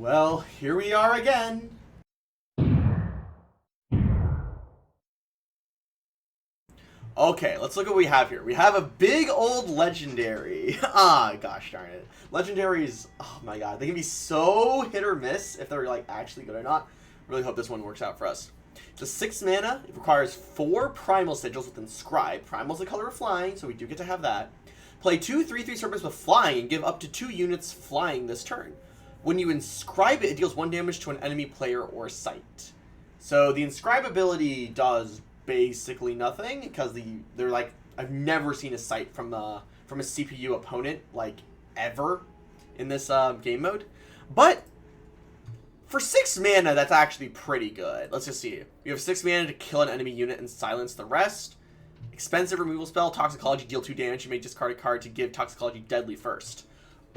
Well, here we are again. Okay, let's look at what we have here. We have a big old legendary. Gosh darn it. Legendaries, oh my god, they can be so hit or miss if they're like actually good or not. Really hope this one works out for us. It's a 6 mana. It requires 4 primal sigils with inscribe. Primal's the color of flying, so we do get to have that. Play 2 3/3 serpents with flying and give up to 2 units flying this turn. When you inscribe it, it deals 1 damage to an enemy player or site. So the inscribe ability does basically nothing because they're like, I've never seen a site from a CPU opponent like ever in this game mode. But for 6 mana, that's actually pretty good. Let's just see. You have 6 mana to kill an enemy unit and silence the rest. Expensive removal spell, Toxicology, deal 2 damage. You may discard a card to give Toxicology deadly first.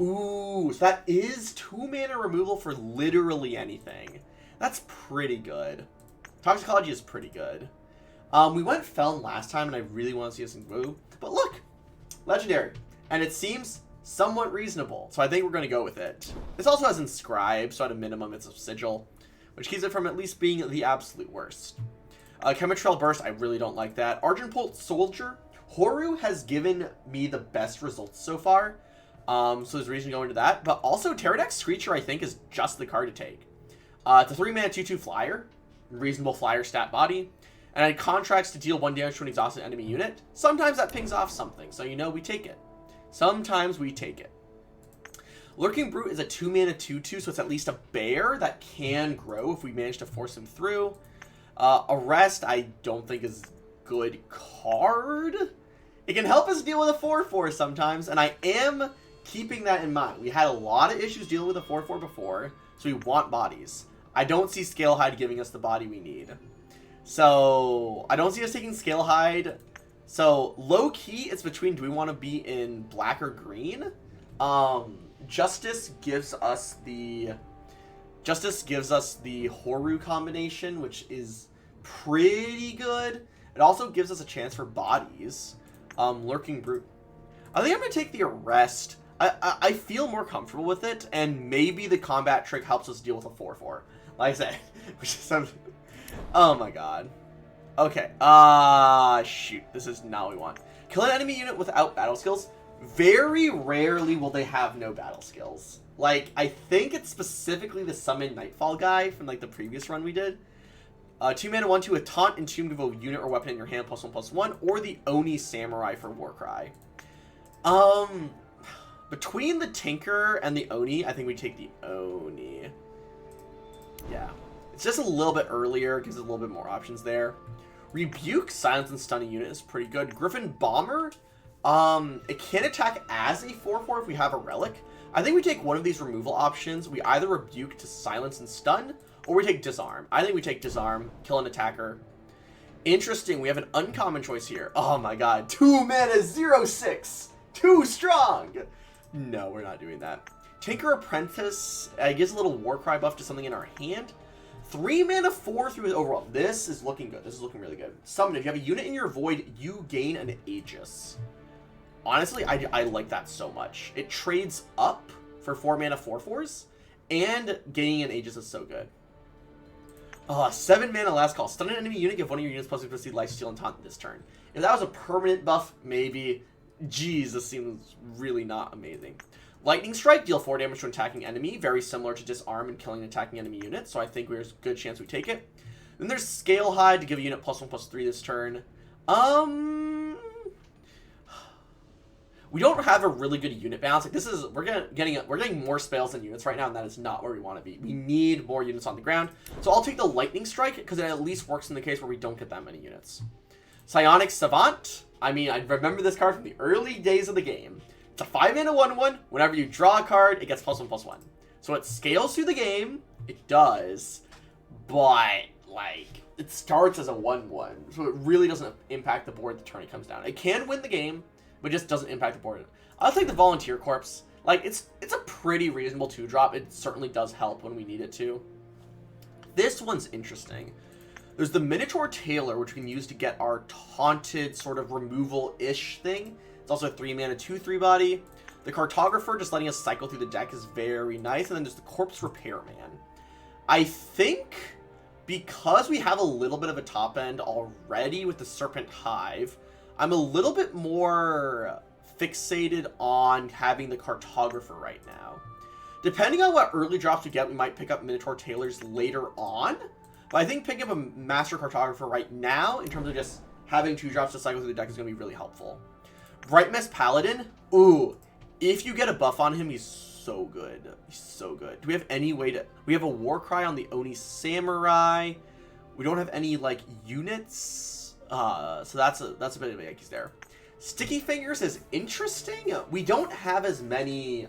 Ooh, so that is 2 mana removal for literally anything. That's pretty good. Toxicology is pretty good. We went Felon last time, and I really want to see us in Woo. But look, legendary. And it seems somewhat reasonable, so I think we're going to go with it. This also has Inscribe, so at a minimum it's a Sigil, which keeps it from at least being the absolute worst. Chemitrail Burst, I really don't like that. Argentbolt Soldier. Horu has given me the best results so far, so there's a reason to go into that. But also, Pterodactyl Screecher, I think, is just the card to take. It's a 3 mana 2/2 flyer. Reasonable flyer stat body. And it contracts to deal 1 damage to an exhausted enemy unit. Sometimes that pings off something, so you know we take it. Sometimes we take it. Lurking Brute is a 2 mana 2/2, so it's at least a bear that can grow if we manage to force him through. Arrest, I don't think is good card. It can help us deal with a 4/4 sometimes, and I am keeping that in mind. We had a lot of issues dealing with a 4/4 before, so we want bodies. I don't see Scalehide giving us the body we need. So, I don't see us taking Scalehide. So, low-key, it's between do we want to be in black or green? Justice gives us the Horu combination, which is pretty good. It also gives us a chance for bodies. Lurking Brute. I think I'm going to take the Arrest. I feel more comfortable with it, and maybe the combat trick helps us deal with a 4/4. Like I said, which is something... Oh my god. Okay, shoot. This is not what we want. Kill an enemy unit without battle skills. Very rarely will they have no battle skills. Like, I think it's specifically the Summon Nightfall guy from, like, the previous run we did. 2 mana 1/2 with Taunt, Entomb, give a unit or weapon in your hand +1/+1, or the Oni Samurai for Warcry. Between the Tinker and the Oni, I think we take the Oni. Yeah. It's just a little bit earlier, gives us a little bit more options there. Rebuke, silence and stun a unit is pretty good. Griffin Bomber, it can attack as a 4/4 if we have a relic. I think we take one of these removal options. We either rebuke to silence and stun, or we take disarm. I think we take disarm, kill an attacker. Interesting, we have an uncommon choice here. Oh my god, 2 mana 0/6, too strong. No, we're not doing that. Tinker Apprentice gives a little Warcry buff to something in our hand. 3 mana 4 through his overall. This is looking good. This is looking really good. Summon. If you have a unit in your void, you gain an Aegis. Honestly, I like that so much. It trades up for 4 mana 4/4s, and gaining an Aegis is so good. 7 mana last call. Stun an enemy unit, give one of your units +2/+2 lifesteal and taunt this turn. If that was a permanent buff, maybe. Jeez, this seems really not amazing. Lightning Strike, deal 4 damage to an attacking enemy, very similar to Disarm and killing an attacking enemy unit, so I think there's a good chance we take it. Then there's Scalehide to give a unit +1/+3 this turn. We don't have a really good unit balance. Like, this is we're getting more spells than units right now, and that is not where we want to be. We need more units on the ground. So I'll take the Lightning Strike because it at least works in the case where we don't get that many units. Psionic Savant. I mean, I remember this card from the early days of the game. It's a 5 mana 1/1. Whenever you draw a card, it gets +1/+1. So it scales through the game. It does. But, like, it starts as a 1/1. So it really doesn't impact the board the turn it comes down. It can win the game, but it just doesn't impact the board. I'll take the Volunteer Corpse. Like, it's a pretty reasonable 2-drop. It certainly does help when we need it to. This one's interesting. There's the Minotaur Tailor, which we can use to get our taunted sort of removal-ish thing. It's also a 3 mana 2/3 body. The Cartographer, just letting us cycle through the deck, is very nice. And then there's the Corpse Repairman. I think because we have a little bit of a top end already with the Serpent Hive, I'm a little bit more fixated on having the Cartographer right now. Depending on what early drops we get, we might pick up Minotaur Tailors later on. But I think picking up a Master Cartographer right now, in terms of just having 2 drops to cycle through the deck, is going to be really helpful. Bright Mist Paladin, ooh, if you get a buff on him, he's so good. He's so good. Do we have any way to... We have a Warcry on the Oni Samurai. We don't have any, like, units. So that's a bit of a Yankees there. Sticky Fingers is interesting. We don't have as many...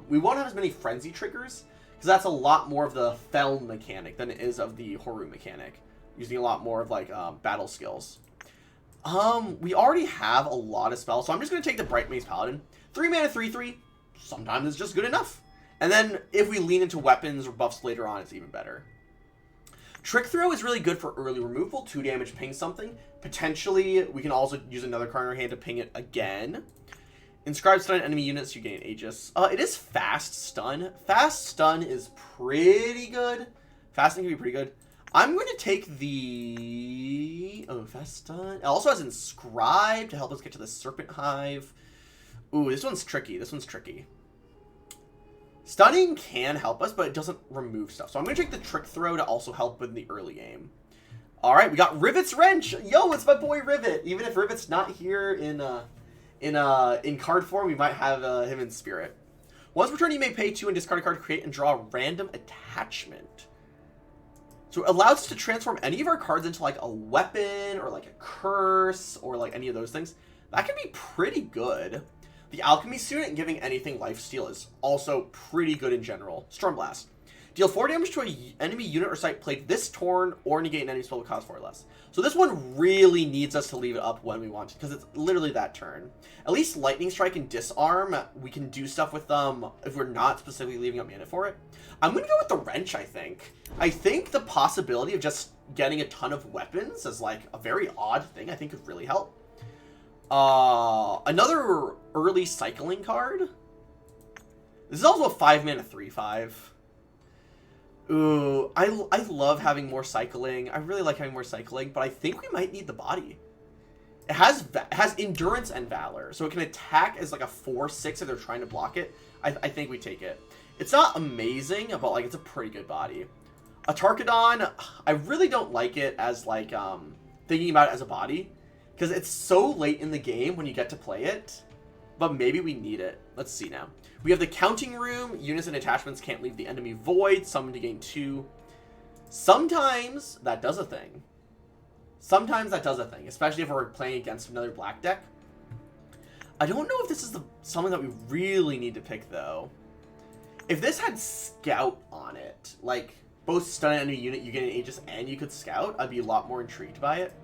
we won't have as many Frenzy triggers, because that's a lot more of the Fel mechanic than it is of the Horu mechanic. Using a lot more of, like, battle skills. We already have a lot of spells, so I'm just going to take the Bright Mace Paladin. 3 mana, 3/3. Sometimes it's just good enough. And then if we lean into weapons or buffs later on, it's even better. Trick Throw is really good for early removal. 2 damage, ping something. Potentially, we can also use another card in our hand to ping it again. Inscribe Stun enemy units, you gain Aegis. It is Fast Stun. Fast Stun is pretty good. Fasting can be pretty good. I'm going to take the... Fast Stun. It also has Inscribe to help us get to the Serpent Hive. Ooh, this one's tricky. This one's tricky. Stunning can help us, but it doesn't remove stuff. So I'm going to take the Trick Throw to also help in the early game. Alright, we got Rivet's Wrench. Yo, it's my boy Rivet. Even if Rivet's not here in card form, we might have him in spirit. Once per turn, you may pay 2 and discard a card to create and draw a random attachment. So it allows us to transform any of our cards into like a weapon or like a curse or like any of those things. That can be pretty good. The Alchemy Student giving anything lifesteal is also pretty good in general. Stormblast. Deal 4 damage to an enemy unit or site played this turn, or negate an enemy spell with cost 4 or less. So this one really needs us to leave it up when we want to, because it's literally that turn. At least Lightning Strike and Disarm, we can do stuff with them if we're not specifically leaving up mana for it. I'm going to go with the Wrench, I think. I think the possibility of just getting a ton of weapons as like a very odd thing, I think could really help. Another early cycling card. This is also a 5 mana 3/5. Ooh, I love having more cycling. I really like having more cycling, but I think we might need the body. It has endurance and valor, so it can attack as like a 4/6 if they're trying to block it. I think we take it. It's not amazing, but like it's a pretty good body. A Tarkadon, I really don't like it as like thinking about it as a body, because it's so late in the game when you get to play it. But maybe we need it. Let's see now. We have the Counting Room. Units and attachments can't leave the enemy void. Summon to gain 2. Sometimes that does a thing. Sometimes that does a thing, especially if we're playing against another black deck. I don't know if this is something that we really need to pick, though. If this had Scout on it, like both stun an enemy unit, you get an Aegis, and you could Scout, I'd be a lot more intrigued by it.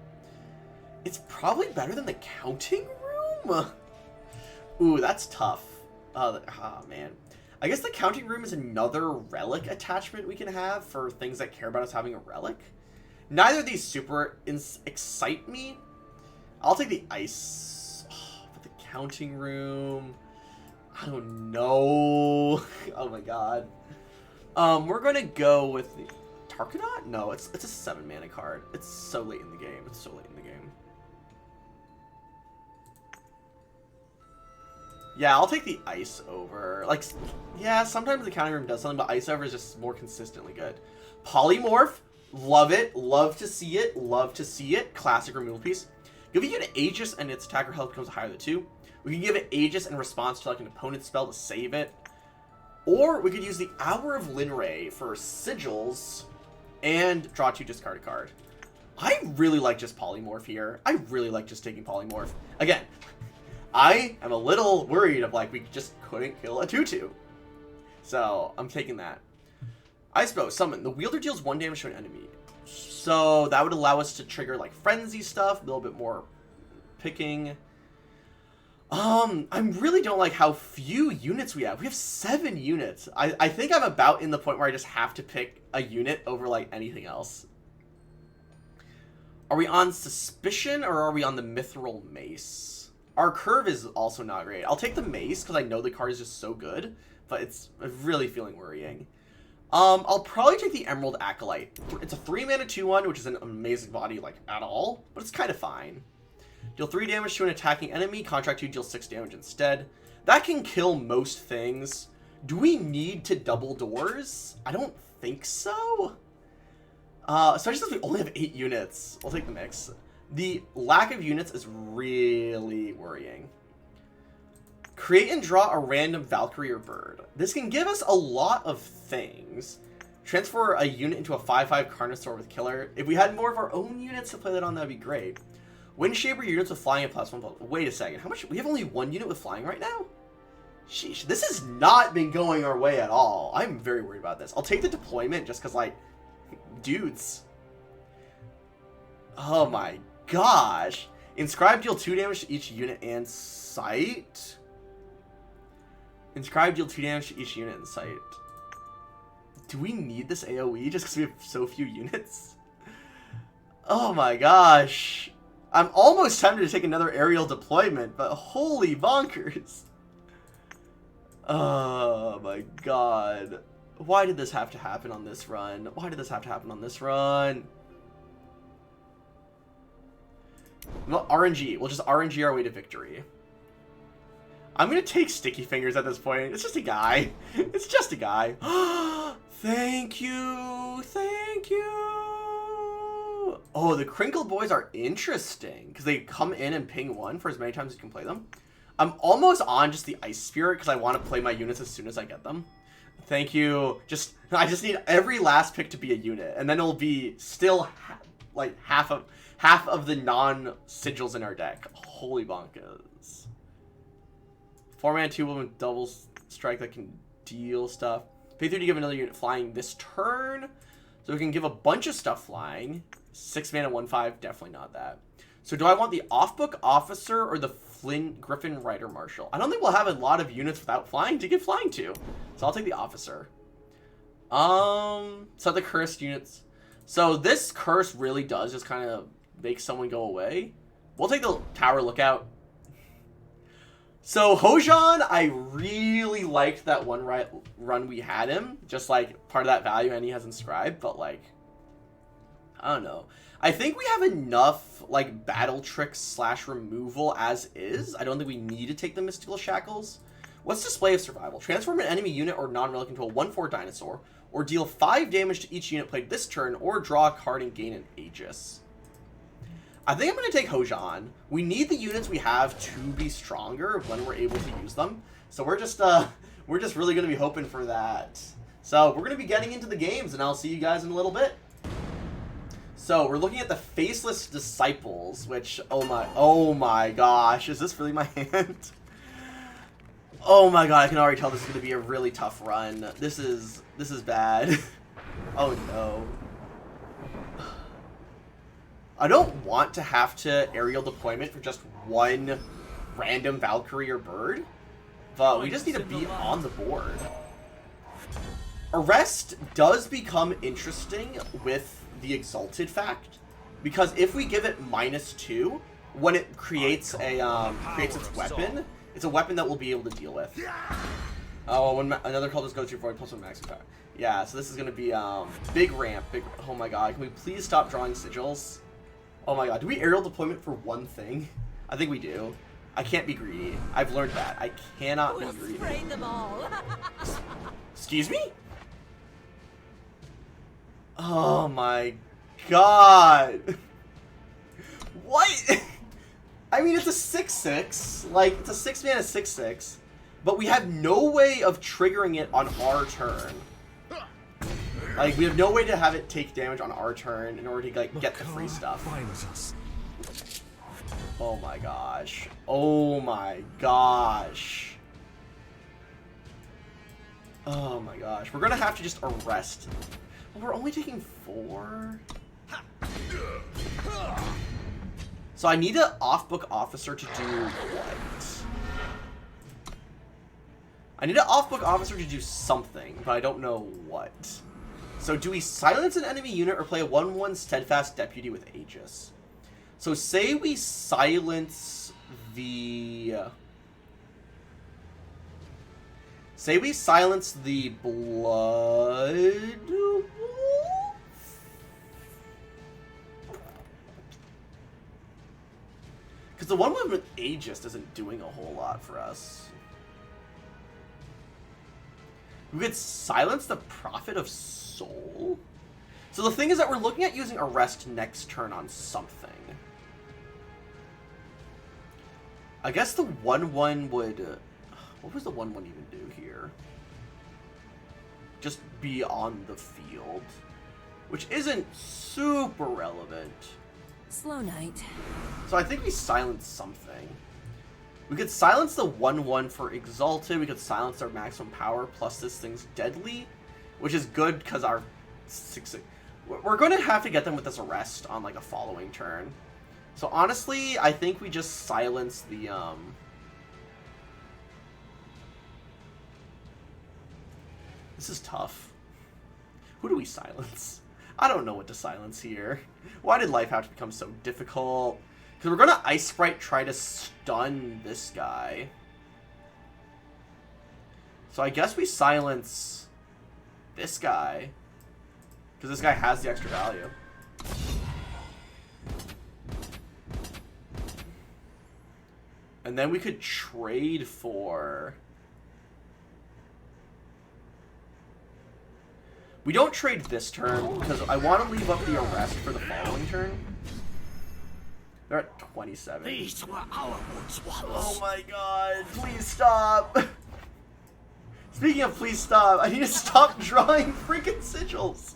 It's probably better than the Counting Room. Ooh, that's tough. Man. I guess the Counting Room is another relic attachment we can have for things that care about us having a relic. Neither of these super excite me. I'll take the Ice. But the Counting Room... I don't know. Oh my god. We're going to go with the Tarkadon? No, it's a 7 mana card. It's so late in the game. It's so late in the game. Yeah, I'll take the Ice over. Like, yeah, sometimes the Counting Room does something, but Ice over is just more consistently good. Polymorph, love it. Love to see it. Love to see it. Classic removal piece. If you get an Aegis and its attacker health becomes higher than 2, we can give it Aegis in response to like an opponent's spell to save it. Or we could use the Hour of Linray for sigils and draw 2, discard a card. I really like just Polymorph here. I really like just taking Polymorph. Again, I am a little worried of like we just couldn't kill a 2/2. So I'm taking that. I suppose summon. The wielder deals 1 damage to an enemy. So that would allow us to trigger like frenzy stuff, a little bit more picking. I really don't like how few units we have. We have 7 units. I think I'm about in the point where I just have to pick a unit over like anything else. Are we on Suspicion or are we on the Mithril Mace? Our curve is also not great. I'll take the mace because I know the card is just so good, but it's really feeling worrying. I'll probably take the Emerald Acolyte. It's a 3-mana 2/1, which is an amazing body, like, at all, but it's kind of fine. Deal 3 damage to an attacking enemy. Contract 2 deals 6 damage instead. That can kill most things. Do we need to double doors? I don't think so. Especially since we only have 8 units. We'll take the mix. The lack of units is really worrying. Create and draw a random Valkyrie or bird. This can give us a lot of things. Transfer a unit into a 5/5 Carnosaur with killer. If we had more of our own units to play that on, that'd be great. Windshaper units with flying and +1. Wait a second. How much? We have only 1 unit with flying right now? Sheesh. This has not been going our way at all. I'm very worried about this. I'll take the deployment just because, like, dudes. Oh my gosh. Inscribe deal 2 damage to each unit and sight. Inscribe deal 2 damage to each unit and sight. Do we need this AoE just because we have so few units? Oh my gosh. I'm almost tempted to take another aerial deployment, but holy bonkers. Oh my god. Why did this have to happen on this run? Why did this have to happen on this run? Well, RNG. We'll just RNG our way to victory. I'm gonna take Sticky Fingers at this point. It's just a guy. It's just a guy. Thank you. Thank you. Oh, the Crinkled Boys are interesting because they come in and ping 1 for as many times as you can play them. I'm almost on just the Ice Spirit because I want to play my units as soon as I get them. Thank you. I just need every last pick to be a unit, and then it'll be still like half of the non-sigils in our deck. Holy bonkers. 4-mana 2-woman double strike that can deal stuff. Pay 3 to give another unit flying this turn, so we can give a bunch of stuff flying. 6-mana 1/5, definitely not that. So do I want the off-book officer or the Flynn Griffin Rider Marshal? I don't think we'll have a lot of units without flying to give flying to, so I'll take the officer. So the cursed units. So this curse really does just kind of make someone go away. We'll take the Tower Lookout. So Hojan, I really liked that one run we had him. Just like part of that value, and he has inscribed, but like, I don't know. I think we have enough like battle tricks / removal as is. I don't think we need to take the Mystical Shackles. What's Display of Survival? Transform an enemy unit or non-relic into a 1/4 dinosaur, or deal 5 damage to each unit played this turn, or draw a card and gain an Aegis. I think I'm going to take Hojan. We need the units we have to be stronger when we're able to use them. So we're just really going to be hoping for that. So we're going to be getting into the games, and I'll see you guys in a little bit. So we're looking at the Faceless Disciples, which, oh my gosh, is this really my hand? Oh my god, I can already tell this is going to be a really tough run. This is bad. Oh no. I don't want to have to aerial deployment for just one random Valkyrie or bird, but we just need to be on the board. Arrest does become interesting with the Exalted fact, because if we give it -2, when it creates creates its weapon, it's a weapon that we'll be able to deal with. Oh, when another call just goes through void +1 max power. Yeah, so this is gonna be big ramp. Oh my god, can we please stop drawing sigils? Oh my god, do we aerial deployment for one thing? I think we do. I can't be greedy. I've learned that. I cannot be greedy. Spray them all. Excuse me? Oh my god. What? I mean, it's a 6/6. Like, it's a 6-mana 6/6. But we have no way of triggering it on our turn. Like, we have no way to have it take damage on our turn in order to, like, get the free stuff. Oh my gosh. Oh my gosh. Oh my gosh. We're gonna have to just arrest. Well, we're only taking 4. So I need an off-book officer to do what? I need an off-book officer to do something, but I don't know what. So do we silence an enemy unit or play a 1/1 steadfast deputy with Aegis? So say we silence the... say we silence the blood... because the one with Aegis isn't doing a whole lot for us. We could silence the Prophet of Soul? So the thing is that we're looking at using Arrest next turn on something. I guess the 1/1 would... what was the 1/1 even do here? Just be on the field. Which isn't super relevant. Slow night. So I think we silence something. We could silence the 1/1 for Exalted. We could silence our maximum power plus this thing's deadly. Which is good because our 6... we're going to have to get them with this Arrest on like a following turn. So honestly, I think we just silence the This is tough. Who do we silence? I don't know what to silence here. Why did life have to become so difficult? Because we're gonna Ice Sprite try to stun this guy. So I guess we silence this guy. Because this guy has the extra value. And then we could trade for... we don't trade this turn, because I want to leave up the Arrest for the following turn. They're at 27. These were our woods once. Oh my god, please stop! Speaking of please stop, I need to stop drawing freaking sigils!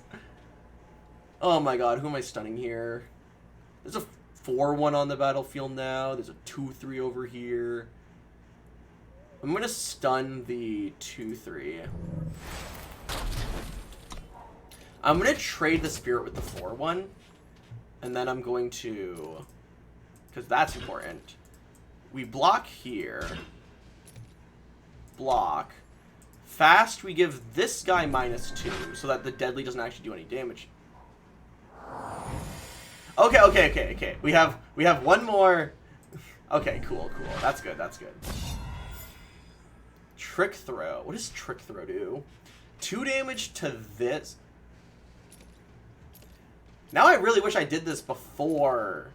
Oh my god, who am I stunning here? There's a 4/1 on the battlefield now. There's a 2/3 over here. I'm gonna stun the 2/3. I'm gonna trade the Spirit with the 4/1. And then I'm going to... because that's important. We block here. Block. Fast, we give this guy -2, so that the deadly doesn't actually do any damage. Okay. We have one more. Okay, cool. That's good. Trick Throw. What does Trick Throw do? 2 damage to this. Now I really wish I did this before.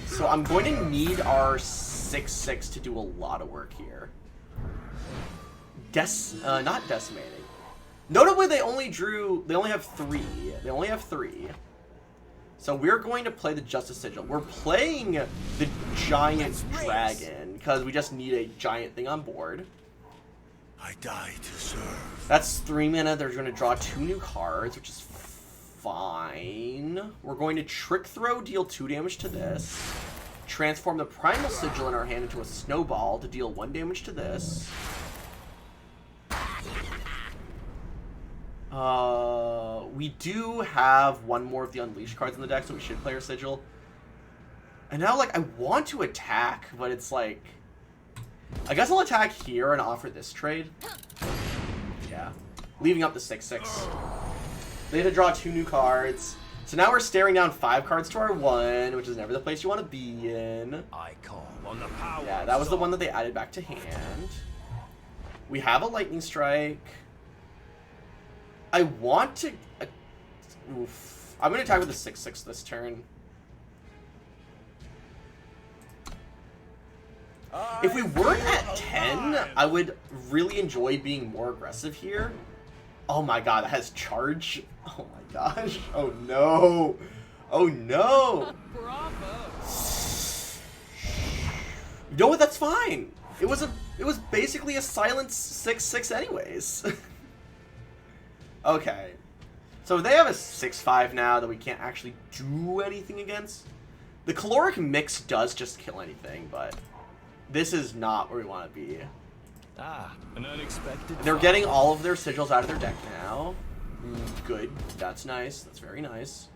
So I'm going to need our 6/6 to do a lot of work here. Not decimating. Notably, they only have 3. They only have 3. So we're going to play the Justice Sigil. We're playing the Giant Dragon, because we just need a giant thing on board. I die to serve. That's 3 mana. They're going to draw 2 new cards, which is fine. We're going to Trick Throw, deal 2 damage to this. Transform the Primal Sigil in our hand into a Snowball to deal 1 damage to this. We do have 1 more of the Unleashed cards in the deck, so we should play our Sigil. And now, like, I want to attack, but it's like... I guess I'll attack here and offer this trade. Yeah. Leaving up the 6/6. They had to draw 2 new cards. So now we're staring down 5 cards to our 1, which is never the place you want to be in. I call on the power. Yeah, that was the one that they added back to hand. We have a Lightning Strike. I want to... oof. I'm going to attack with the 6/6 this turn. If we weren't at 10, I would really enjoy being more aggressive here. Oh my god, that has charge. Oh my gosh. Oh no. Oh no. You know what? That's fine. It was basically a silent 6/6 anyways. Okay. So they have a 6/5 now that we can't actually do anything against. The Caloric Mix does just kill anything, but this is not where we want to be. Ah, an unexpected. They're getting all of their sigils out of their deck now. Good. That's nice. That's very nice.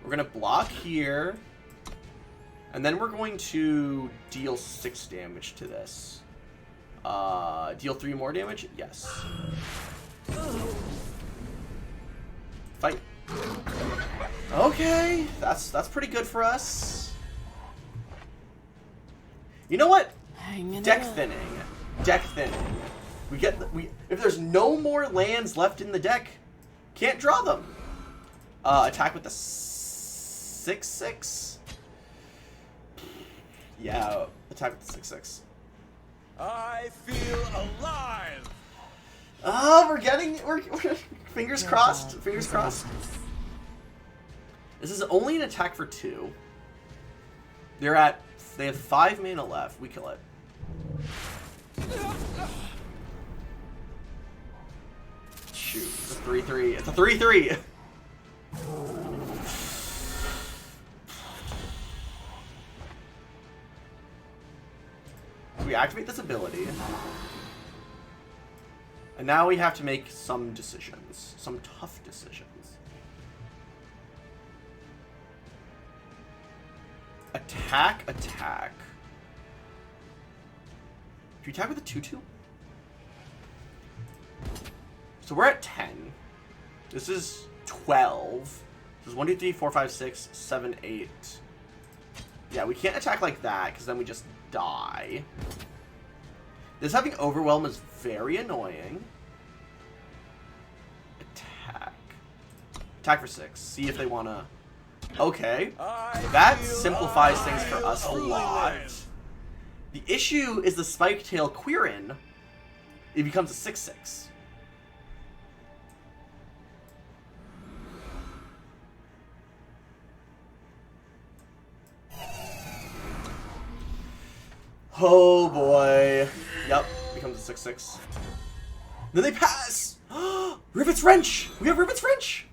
We're going to block here. And then we're going to deal 6 damage to this. Deal 3 more damage? Yes. Fight. Okay, that's pretty good for us. You know what? Hanging Deck it up. thinning. Deck thinning. If there's no more lands left in the deck, can't draw them. Attack with the 6/6. Yeah, attack with the 6/6. I feel alive. We're fingers crossed. Fingers crossed. This is only an attack for 2. They have 5 mana left. We kill it. Shoot, it's a 3/3. It's a 3/3. We activate this ability. And now we have to make some decisions. Some tough decisions. Attack. Do you attack with a 2/2? So we're at 10. This is 12. This is 1, 2, 3, 4, 5, 6, 7, 8. Yeah, we can't attack like that because then we just die. This having Overwhelm is very annoying. Attack for 6. See if they want to... Okay. That simplifies things for us a lot. The issue is the Spike-Tail Quirin. It becomes a 6/6. Oh boy. Yep, becomes a 6/6. Then they pass! Rivet's Wrench! We have Rivet's Wrench!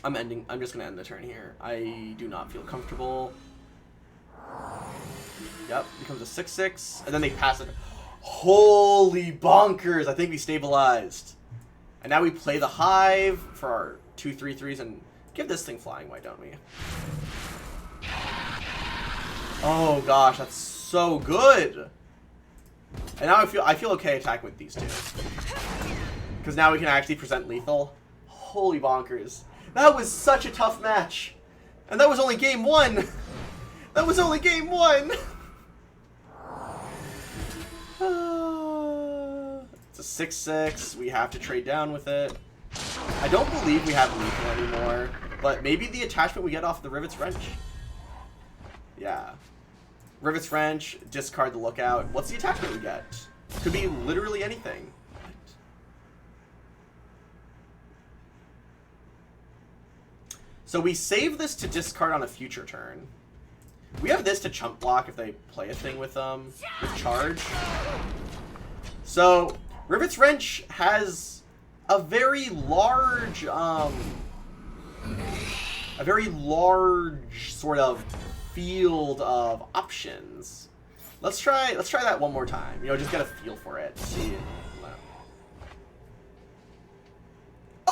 I'm just gonna end the turn here. I do not feel comfortable. Yep, becomes a 6/6, and then they pass it. Holy bonkers! I think we stabilized. And now we play the Hive for our 2 3/3s and give this thing flying, why don't we? Oh gosh, that's so good! And now I feel okay attacking with these two. Because now we can actually present lethal. Holy bonkers. That was such a tough match. And that was only game 1. That was only game 1. It's a 6/6. We have to trade down with it. I don't believe we have lethal anymore. But maybe the attachment we get off the Rivet's Wrench. Yeah. Rivet's Wrench, discard the Lookout. What's the attachment we get? Could be literally anything. So we save this to discard on a future turn. We have this to chump block if they play a thing with charge. So Rivet's Wrench has a very large sort of field of options. Let's try that one more time. You know, just get a feel for it. See.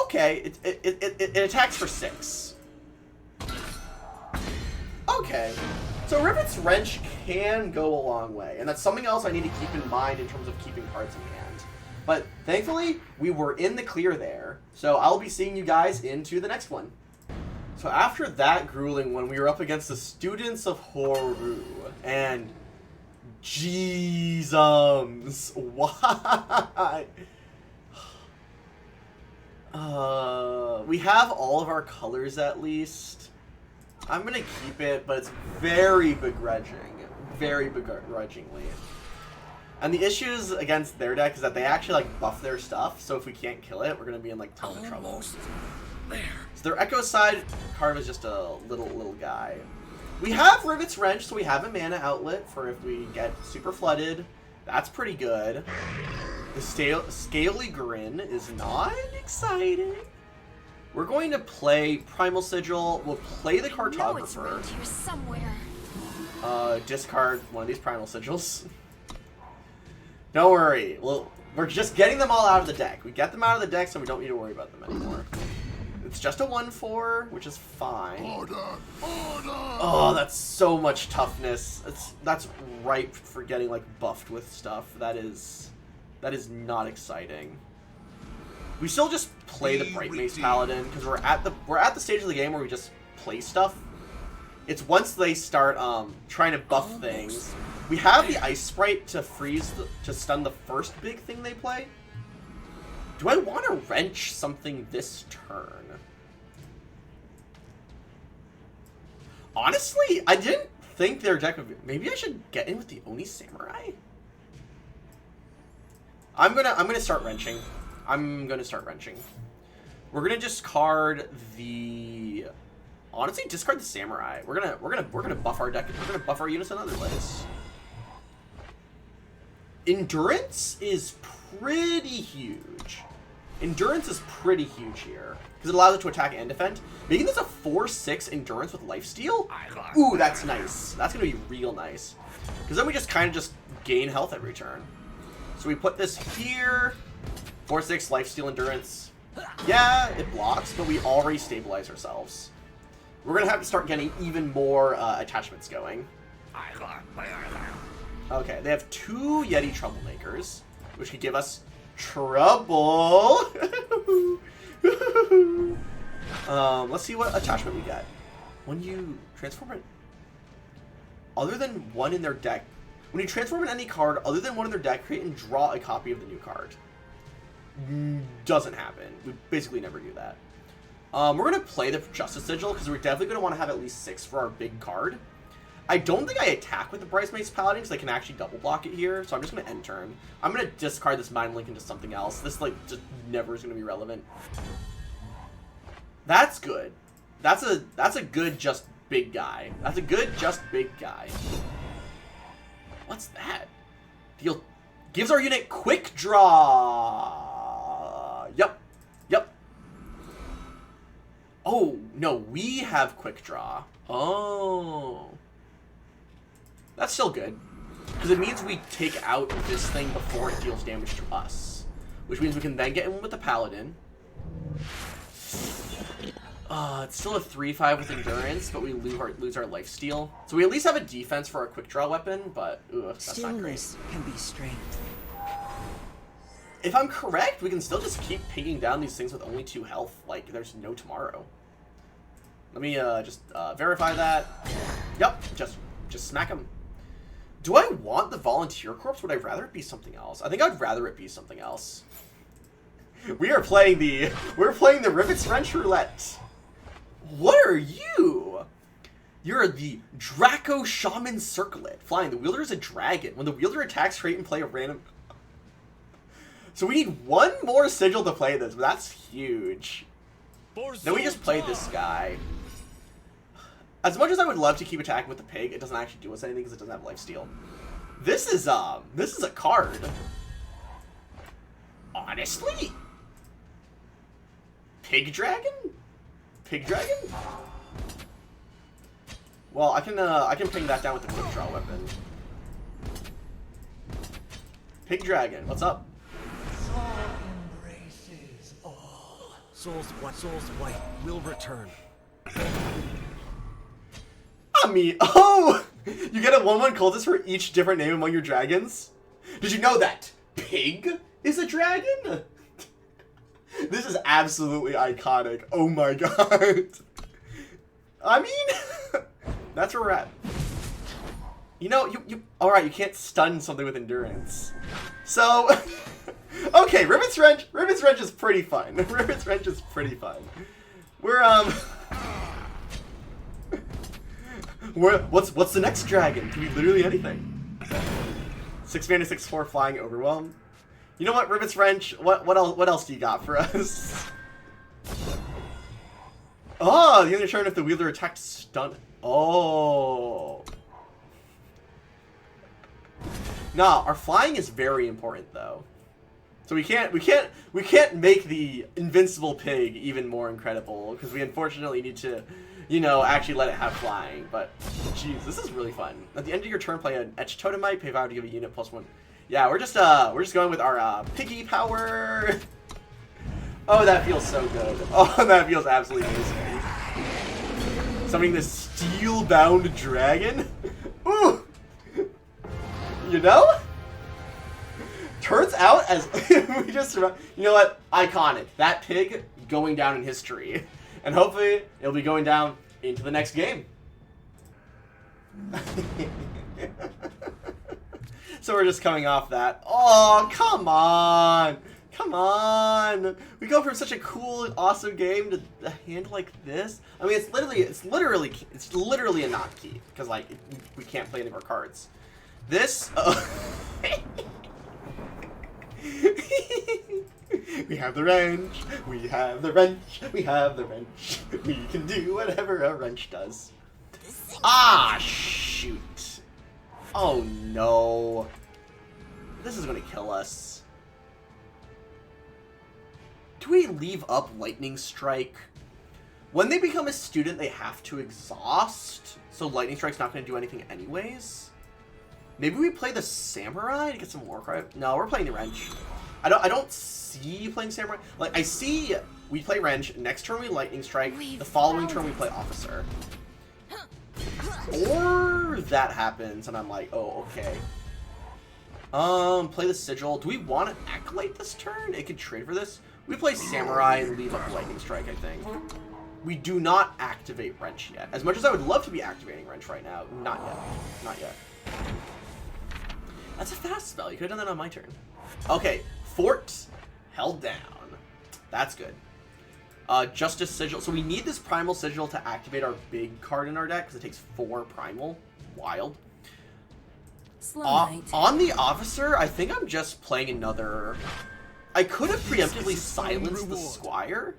Okay, it attacks for 6. Okay, so Rivet's Wrench can go a long way, and that's something else I need to keep in mind in terms of keeping cards in hand. But thankfully, we were in the clear there, so I'll be seeing you guys into the next one. So after that grueling one, we were up against the Students of Horu, and jeezums, why? We have all of our colors at least. I'm gonna keep it, but it's very begrudgingly. And the issues against their deck is that they actually like buff their stuff, so if we can't kill it, we're gonna be in like ton of trouble. So their Echo Side card is just a little guy. We have Rivet's Wrench, so we have a mana outlet for if we get super flooded. That's pretty good. The Scaly Grin is not exciting. We're going to play Primal Sigil. We'll play the Cartographer. Here somewhere. Discard one of these Primal Sigils. Don't worry. We're just getting them all out of the deck. We get them out of the deck, so we don't need to worry about them anymore. It's just a 1/4, which is fine. Order! Oh, that's so much toughness. That's ripe for getting like buffed with stuff. That is not exciting. We still just play the Bright Mace Paladin because we're at the stage of the game where we just play stuff. It's once they start trying to buff things. We have the Ice Sprite to to stun the first big thing they play. Do I want to wrench something this turn? Honestly, I didn't think their deck would be... Maybe I should get in with the Oni Samurai? I'm gonna start wrenching. We're gonna discard the... Honestly, discard the Samurai. We're gonna buff our deck. We're gonna buff our units in other ways. Endurance is pretty huge. Endurance is pretty huge here because it allows it to attack and defend. Making this a 4/6 endurance with lifesteal. Ooh, that's nice. That's gonna be real nice because then we just kind of just gain health every turn. So we put this here. 4/6 lifesteal endurance. Yeah, it blocks, but we already stabilize ourselves. We're going to have to start getting even more attachments going. Okay, they have 2 Yeti Troublemakers, which could give us trouble. Let's see what attachment we get. When you transform it... Other than one in their deck... When you transform in any card other than one in their deck, create and draw a copy of the new card. Doesn't happen. We basically never do that. We're going to play the Justice Sigil because we're definitely going to want to have at least 6 for our big card. I don't think I attack with the Bright Mace Paladin because I can actually double block it here, so I'm just going to end turn. I'm going to discard this Mind Link into something else. This, like, just never is going to be relevant. That's good. That's a good just big guy. That's a good just big guy. What's that? Deal gives our unit quick draw. Yep. Oh, no, we have quick draw. Oh. That's still good. Because it means we take out this thing before it deals damage to us. Which means we can then get in with the Paladin. It's still a 3/5 with endurance, but we lose our lifesteal. So we at least have a defense for our quick draw weapon, but that's not great. Stillness can be strength. If I'm correct, we can still just keep taking down these things with only 2 health. Like, there's no tomorrow. Let me just verify that. Yep, just smack him. Do I want the Volunteer Corpse? Would I rather it be something else? I think I'd rather it be something else. We're playing the Rivet's Wrench Roulette. What are you? You're the Draco Shaman Circlet. Flying. The wielder is a dragon. When the wielder attacks, create and play a random... So we need 1 more sigil to play this, but that's huge. Then we just play this guy. As much as I would love to keep attacking with the pig, it doesn't actually do us anything because it doesn't have lifesteal. This is a card. Honestly? Pig Dragon? Pig Dragon? Well, I can ping that down with the quick draw weapon. Pig Dragon, what's up? Embraces all. Soul's white will return. I mean, oh! You get a 1/1 cultist for each different name among your dragons? Did you know that Pig is a dragon? This is absolutely iconic. Oh my god. I mean, that's where we're at. You know, alright, you can't stun something with endurance. So, okay, Rivet's Wrench is pretty fun. Rivet's Wrench is pretty fun. What's the next dragon? Can be literally anything. 6 mana, 6/4 flying overwhelm. You know what, Rivet's Wrench? What else do you got for us? Oh, the other turn if the wielder attacked stun. Oh. Nah, our flying is very important though. So we can't make the invincible pig even more incredible because we unfortunately need to, you know, actually let it have flying. But jeez, this is really fun. At the end of your turn, play an Etched Totemite, pay 5 to give a unit +1. Yeah, we're just going with our piggy power. Oh, that feels so good. Oh, that feels absolutely amazing. Summoning this steel-bound dragon. Ooh. You know? Turns out, as we just, you know what? Iconic. That pig going down in history. And hopefully, it'll be going down into the next game. So we're just coming off that. Oh, come on. Come on. We go from such a cool and awesome game to a hand like this. I mean, it's literally a not key. Because, like, we can't play any of our cards. This... We have the wrench, we have the wrench, we have the wrench. We can do whatever a wrench does. Ah, shoot. Oh, no. This is going to kill us. Do we leave up Lightning Strike? When they become a student, they have to exhaust. So Lightning Strike's not going to do anything anyways. Maybe we play the Samurai to get some war cry. No, we're playing the wrench. I don't see playing Samurai. Like, I see we play wrench. Next turn we Lightning Strike. The following turn we play Officer. Or that happens and I'm like, oh, okay. Play the Sigil. Do we want to Acolyte this turn? It could trade for this. We play Samurai and leave up Lightning Strike, I think. We do not activate Wrench yet. As much as I would love to be activating Wrench right now, not yet. Not yet. That's a fast spell. You could have done that on my turn. Okay, Fort held down. That's good. Justice Sigil. So we need this Primal Sigil to activate our big card in our deck, because it takes 4 Primal. Wild. On the Officer, I think I'm just playing another... I could have preemptively silenced the Squire.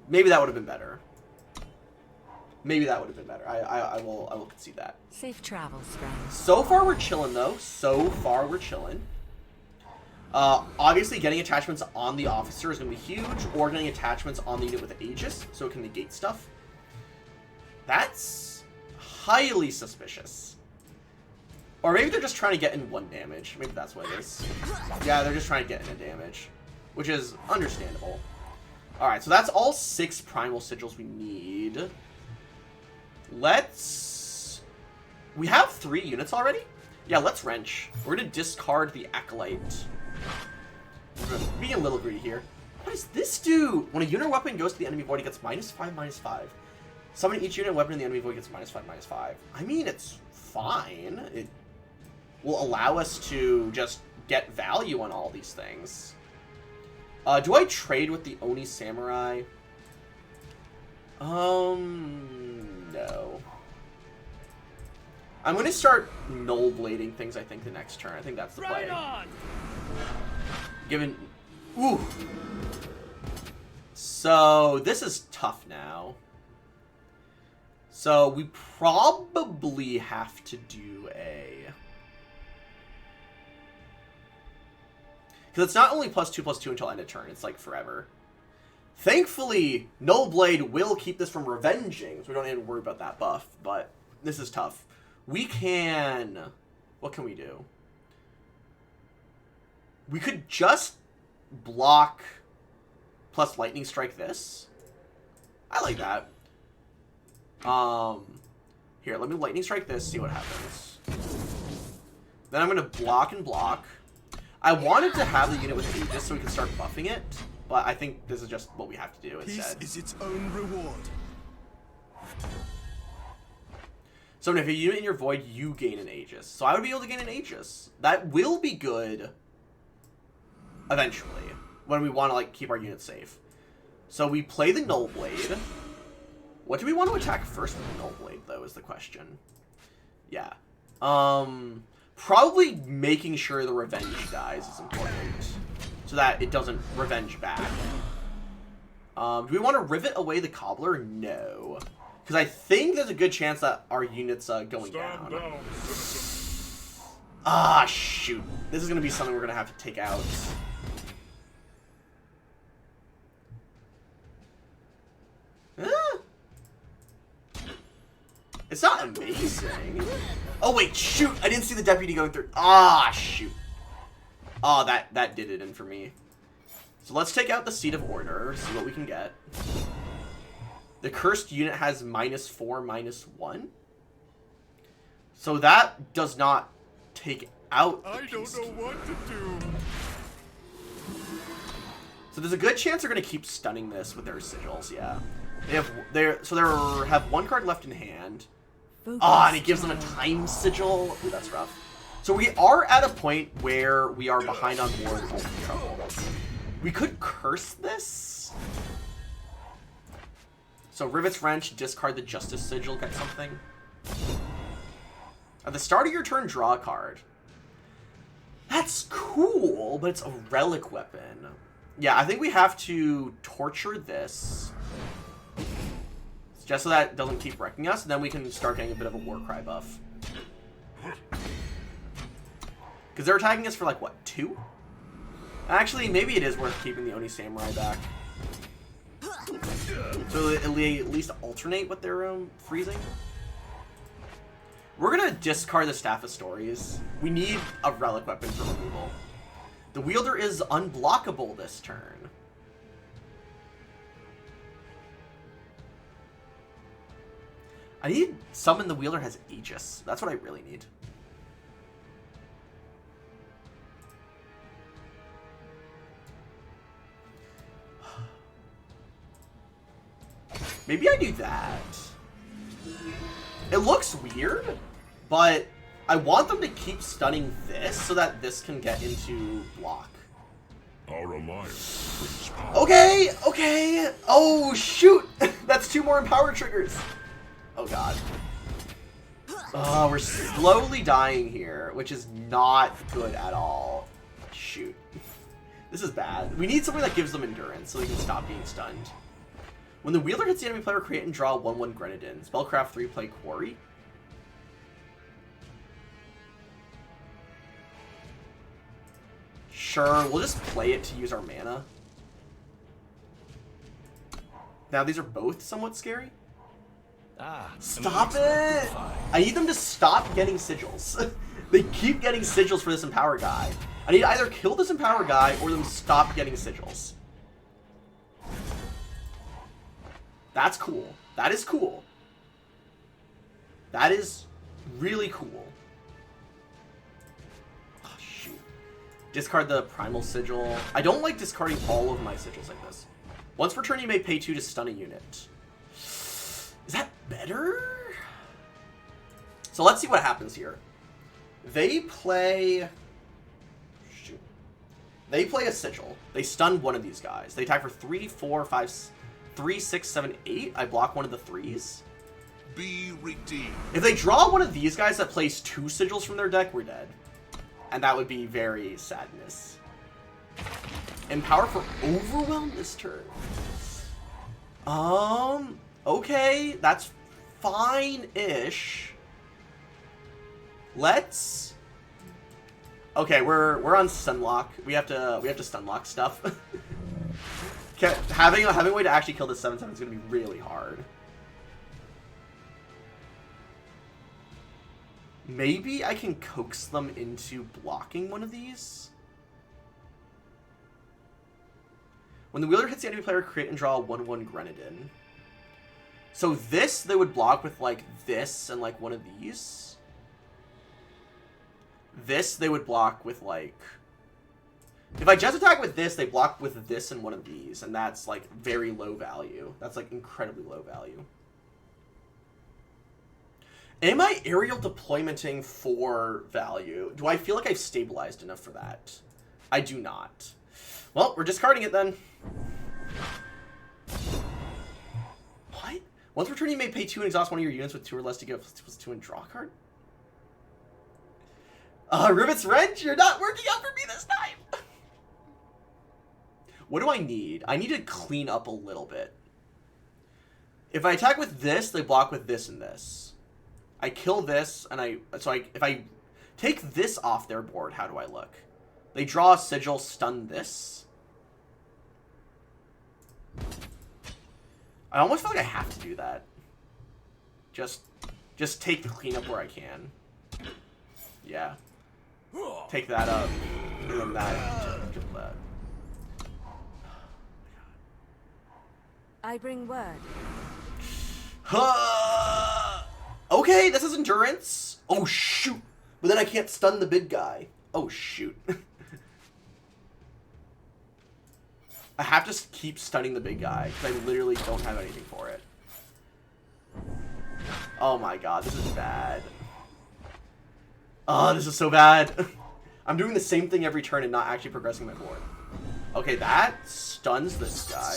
Maybe that would have been better. Maybe that would have been better. I will concede that. Safe travels, friend. So far we're chilling though. So far we're chilling. Obviously getting attachments on the Officer is going to be huge, or getting attachments on the unit with Aegis, so it can negate stuff. That's highly suspicious. Or maybe they're just trying to get in 1 damage. Maybe that's what it is. Yeah, they're just trying to get in a damage, which is understandable. Alright, so that's all 6 Primal Sigils we need. Let's... We have 3 units already? Yeah, let's Wrench. We're going to discard the Acolyte. We're being a little greedy here. What does this do? When a unit or weapon goes to the enemy void, it gets -5/-5. Summon each unit or weapon in the enemy void gets -5/-5. I mean, it's fine. It will allow us to just get value on all these things. Do I trade with the Oni Samurai? No. I'm going to start null blading things, I think, the next turn. I think that's the play. Given... Ooh. So, this is tough now. So, we probably have to do a... Because it's not only +2/+2 until end of turn. It's like forever. Thankfully, Null Blade will keep this from revenging, so we don't need to worry about that buff. But this is tough. We can... What can we do? We could just block plus Lightning Strike this. I like that. Here, let me Lightning Strike this, see what happens. Then I'm going to block and block. I wanted to have the unit with Aegis so we can start buffing it, but I think this is just what we have to do instead. Peace is its own reward. So if a unit in your void, you gain an Aegis. So I would be able to gain an Aegis. That will be good eventually, when we want to like keep our units safe. So we play the Null Blade. What do we want to attack first with the Null Blade, though, is the question. Yeah. Probably making sure the revenge dies is important, so that it doesn't revenge back. Do we want to rivet away the Cobbler? No. Because I think there's a good chance that our unit's going down. Ah, shoot. This is going to be something we're going to have to take out. It's not amazing. Oh, wait, shoot. I didn't see the deputy going through. Ah, shoot. Oh, that did it in for me. So let's take out the Seat of Order, see what we can get. The cursed unit has -4/-1. So that does not take out the I don't Peacekeeper. know what to do. So there's a good chance they're gonna keep stunning this with their sigils. Yeah, they have one card left in hand. Ah, and it gives them a time sigil. Ooh, that's rough. So we are at a point where we are behind on more trouble. We could curse this. So Rivet's Wrench, discard the Justice Sigil, get something. At the start of your turn, draw a card. That's cool, but it's a relic weapon. Yeah, I think we have to torture this. Just so that it doesn't keep wrecking us, and then we can start getting a bit of a Warcry buff. Because they're attacking us for, like, what, 2? Actually, maybe it is worth keeping the Oni Samurai back. So at least alternate what they're freezing. We're gonna discard the Staff of Stories. We need a relic weapon for removal. The wielder is unblockable this turn. I need summon the wielder has Aegis. That's what I really need. Maybe I do that. It looks weird, but I want them to keep stunning this so that this can get into block. Our alliance brings power. Okay, okay. Oh, shoot. That's 2 more empower triggers. Oh, God. Oh, we're slowly dying here, which is not good at all. Shoot. This is bad. We need something that gives them endurance so they can stop being stunned. When the wielder hits the enemy player, create and draw a 1/1 Grenadin. Spellcraft 3, play Quarry. Sure, we'll just play it to use our mana. Now these are both somewhat scary. Stop it! I need them to stop getting sigils. They keep getting sigils for this Empower guy. I need to either kill this Empower guy or them stop getting sigils. That's cool. That is cool. That is really cool. Oh, shoot. Discard the Primal Sigil. I don't like discarding all of my sigils like this. Once per turn, you may pay 2 to stun a unit. Is that better? So let's see what happens here. They play... Shoot. They play a Sigil. They stun one of these guys. They attack for 3, 4, 5... 3, 6, 7, 8. I block one of the 3s. Be redeemed. If they draw one of these guys that plays 2 sigils from their deck, we're dead. And that would be very sadness. Empower for Overwhelm this turn. Okay, that's fine-ish. Let's... Okay, we're on Stunlock. We have to Stunlock stuff. Having a way to actually kill this 7/7 is going to be really hard. Maybe I can coax them into blocking one of these. When the wielder hits the enemy player, create and draw a 1/1 Grenadin. So this they would block with like this and like one of these. This they would block with like... If I just attack with this, they block with this and one of these, and that's, like, very low value. That's, like, incredibly low value. Am I aerial deploymenting for value? Do I feel like I've stabilized enough for that? I do not. Well, we're discarding it then. What? Once per turn, you may pay 2 and exhaust one of your units with 2 or less to give +2 and draw a card? Rivet's Wrench, you're not working out for me this time! What do I need? I need to clean up a little bit. If I attack with this, they block with this and this. I kill this, and if I take this off their board, how do I look? They draw a sigil, stun this. I almost feel like I have to do that. Just take the cleanup where I can. Yeah. Take that up, and then that, kill that. I bring word. Okay, this is endurance. Oh, shoot. But then I can't stun the big guy. Oh, shoot. I have to keep stunning the big guy, because I literally don't have anything for it. Oh my god, this is bad. Oh, this is so bad. I'm doing the same thing every turn and not actually progressing my board. Okay, that stuns this guy.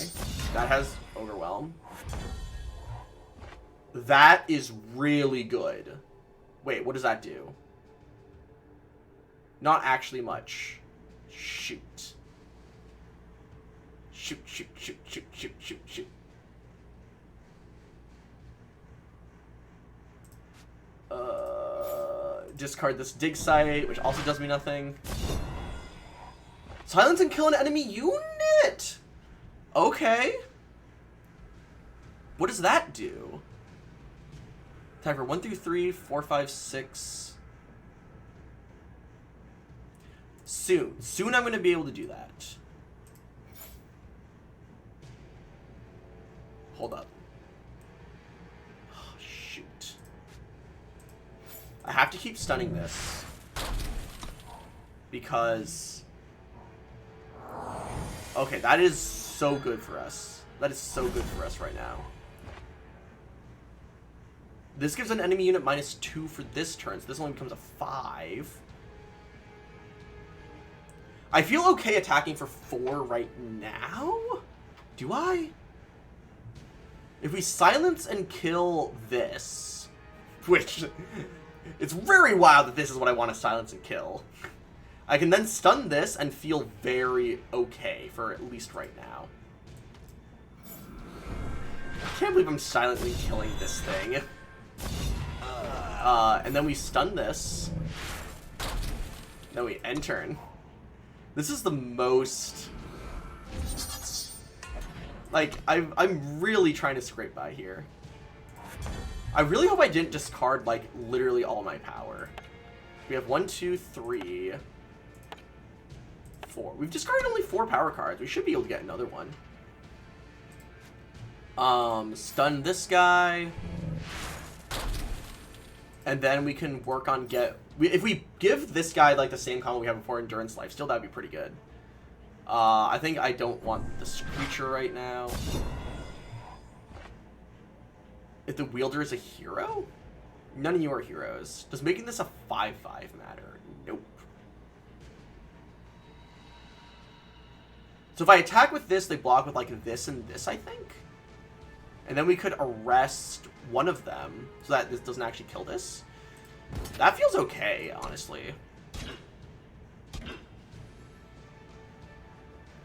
That has Overwhelm. That is really good. Wait, what does that do? Not actually much. Shoot. Shoot, shoot, shoot, shoot, shoot, shoot, shoot. Discard this dig site, which also does me nothing. Silence and kill an enemy unit! Okay. What does that do? Attack for 1 through 3, 4, 5, 6. Soon. Soon I'm going to be able to do that. Hold up. Oh, shoot. I have to keep stunning this. Because... Okay, that is so good for us. That is so good for us right now. This gives an enemy unit -2 for this turn, so this only becomes a 5. I feel okay attacking for 4 right now? Do I? If we silence and kill this, which... It's very wild that this is what I want to silence and kill. I can then stun this and feel very okay for at least right now. I can't believe I'm silently killing this thing. And then we stun this. Then we end turn. This is the most... Like, I'm really trying to scrape by here. I really hope I didn't discard, like, literally all my power. We have 1, 2, 3, 4. We've discarded only 4 power cards. We should be able to get another one. Stun this guy. And then we can work on if we give this guy, like, the same combo we have before, Endurance Lifesteal, that'd be pretty good. I think I don't want the Screecher right now. If the wielder is a hero? None of you are heroes. Does making this a 5/5 matter? Nope. So if I attack with this, they block with, like, this and this, I think? And then we could arrest one of them so that this doesn't actually kill this. That feels okay, honestly.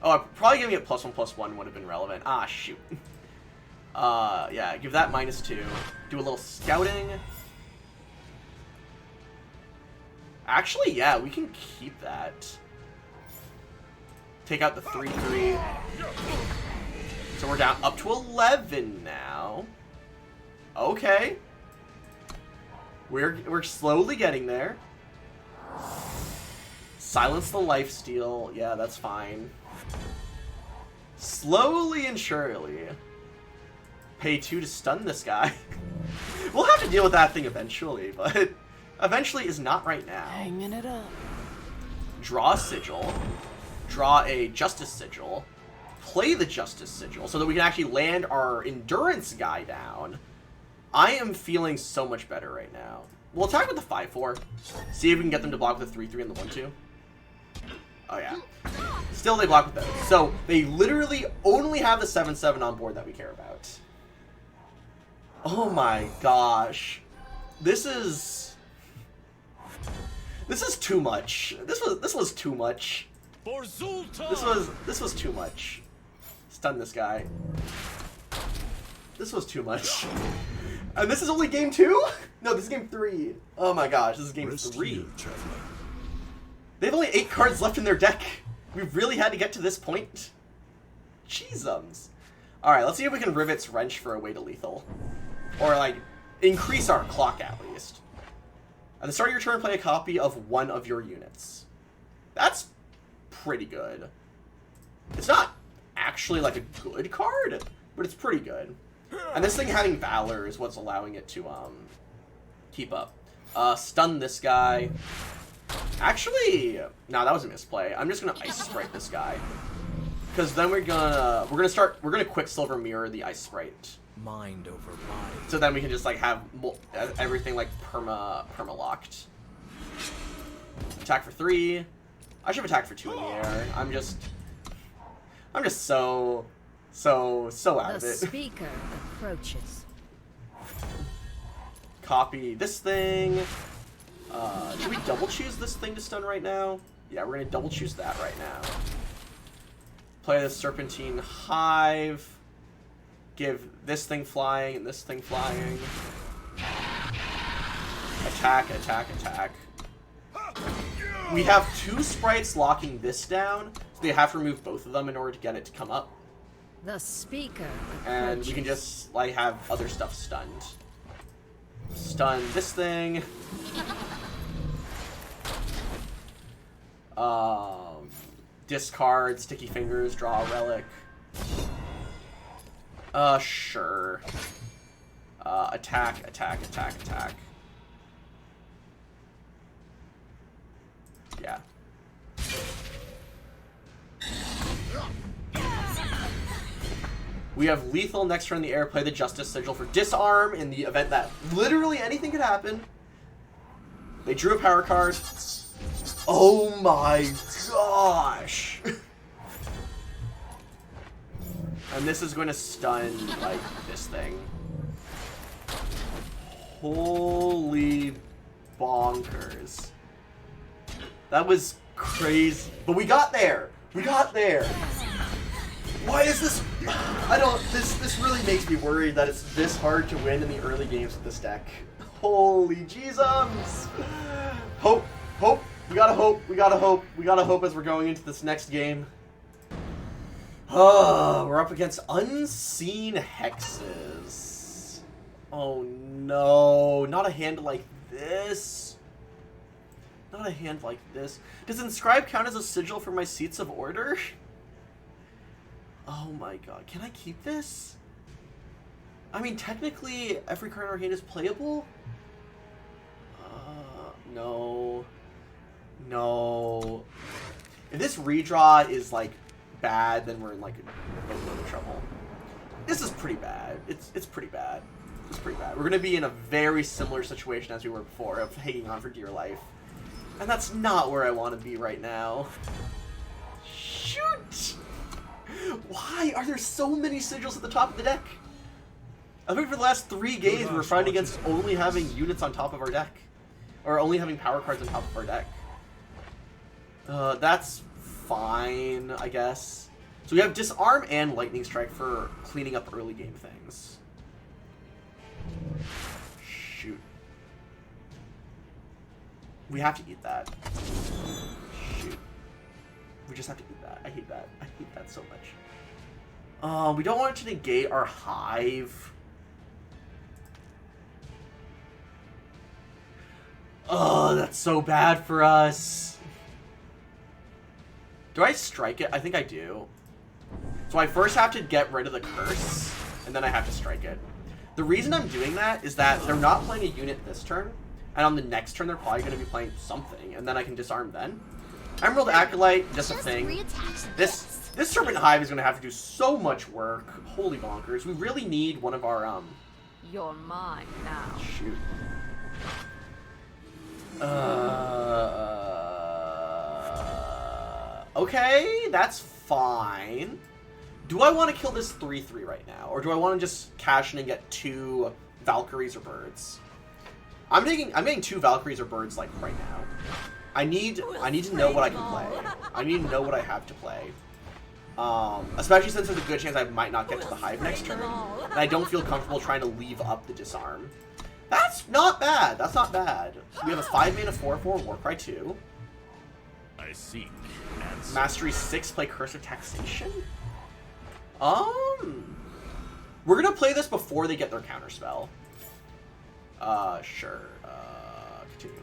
Oh, probably giving it +1/+1 would have been relevant. Ah, shoot. Yeah, give that -2. Do a little scouting. Actually, yeah, we can keep that. Take out the 3/3. So we're down up to 11 now. Okay. We're slowly getting there. Silence the lifesteal. Yeah, that's fine. Slowly and surely. Pay 2 to stun this guy. We'll have to deal with that thing eventually, but eventually is not right now. Hanging it up. Draw a sigil. Draw a Justice Sigil. Play the Justice Sigil so that we can actually land our Endurance guy down. I am feeling so much better right now. We'll attack with the 5/4. See if we can get them to block with the 3/3 and the 1/2. Oh yeah. Still they block with those. So they literally only have the 7/7 on board that we care about. Oh my gosh. This is too much. This was too much. For Zulta! This was too much. Stun this guy. This was too much. And this is only game 2? No, this is game 3. Oh my gosh, this is game 3. They have only 8 cards left in their deck. We really had to get to this point. Jeezums. Alright, let's see if we can Rivet's Wrench for a way to lethal. Or, like, increase our clock at least. At the start of your turn, play a copy of one of your units. That's pretty good. It's not actually, like, a good card, but it's pretty good. And this thing having Valor is what's allowing it to, keep up. Stun this guy. Actually, no, that was a misplay. I'm just gonna Ice Sprite this guy. Because then we're gonna Quicksilver Mirror the Ice Sprite. Mind over body. So then we can just like have everything like perma locked. Attack for 3. I should have attacked for 2 in the air. I'm just so out of The it. speaker approaches. Copy this thing. Should we double choose this thing to stun right now? Yeah, we're gonna double choose that right now. Play the Serpentine Hive. Give this thing flying and this thing flying. Attack, attack, attack. We have 2 sprites locking this down, so they have to remove both of them in order to get it to come up. The speaker And approaches. we can just like have other stuff stunned. Stun this thing. Discard, Sticky Fingers, draw a relic. Sure. Attack, attack, attack, attack. Yeah. We have lethal next turn in the air. Play the Justice Sigil for disarm in the event that literally anything could happen. They drew a power card. Oh my gosh! And this is going to stun, like, this thing. Holy bonkers. That was crazy. But we got there! We got there! Why is this... I don't... This really makes me worried that it's this hard to win in the early games with this deck. Holy Jesus! Hope. Hope. We gotta hope. We gotta hope. We gotta hope as we're going into this next game. We're up against Unseen Hexes. Oh no. Not a hand like this. Not a hand like this. Does Inscribe count as a sigil for my Seats of Order? Oh my god. Can I keep this? I mean, technically, every card in our hand is playable? No. No. If this redraw is, like, bad, then we're in, like, a little bit of trouble. This is pretty bad. It's pretty bad. It's pretty bad. We're gonna be in a very similar situation as we were before, of hanging on for dear life. And that's not where I want to be right now. Shoot! Why are there so many sigils at the top of the deck? I think for the last 3 games we were fighting against only having units on top of our deck. Or only having power cards on top of our deck. That's fine, I guess. So we have Disarm and Lightning Strike for cleaning up early game things. Shoot. We have to eat that. Shoot. We just have to eat that. I hate that. I hate that so much. We don't want it to negate our Hive. Oh, that's so bad for us. Do I strike it? I think I do. So I first have to get rid of the curse, and then I have to strike it. The reason I'm doing that is that they're not playing a unit this turn, and on the next turn they're probably going to be playing something, and then I can disarm then. Emerald Acolyte, just a thing. This Serpent Hive is going to have to do so much work. Holy bonkers. We really need one of our, You're mine now. Shoot. Okay, that's fine. Do I want to kill this 3/3 right now? Or do I want to just cash in and get 2 Valkyries or Birds? I'm getting 2 Valkyries or Birds, like, right now. I need to know what I can play. I need to know what I have to play. Especially since there's a good chance I might not get to the Hive next turn. And I don't feel comfortable trying to leave up the Disarm. That's not bad. That's not bad. We have a 5-mana 4/4 Warcry 2. I seek Mastery 6, play Curse of Taxation? We're gonna play this before they get their counterspell. Sure. Continue.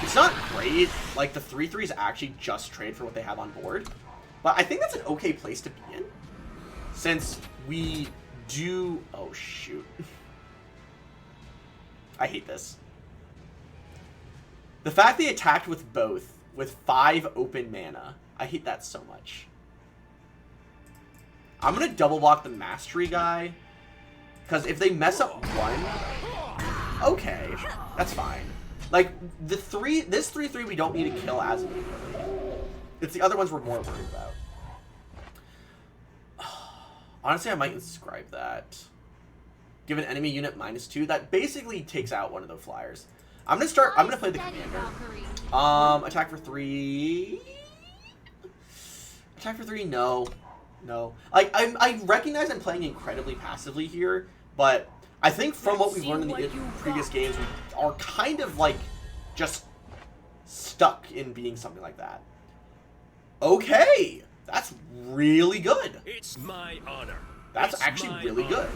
It's not great. Like, the 3/3s actually just trade for what they have on board. But I think that's an okay place to be in. Since we do... Oh, shoot. I hate this. The fact they attacked with both, with 5 open mana. I hate that so much. I'm going to double block the Mastery guy. Because if they mess up one... Okay, that's fine. Like, this 3/3 we don't need to kill as immediately. It's the other ones we're more worried about. Honestly, I might inscribe that. Give an enemy unit -2. That basically takes out one of the flyers. I'm gonna play the commander. Attack for 3. Attack for 3, no. No. I recognize I'm playing incredibly passively here, but I think from what we've learned in the previous games, we are kind of like just stuck in being something like that. Okay! That's really good. It's my honor. That's actually really good.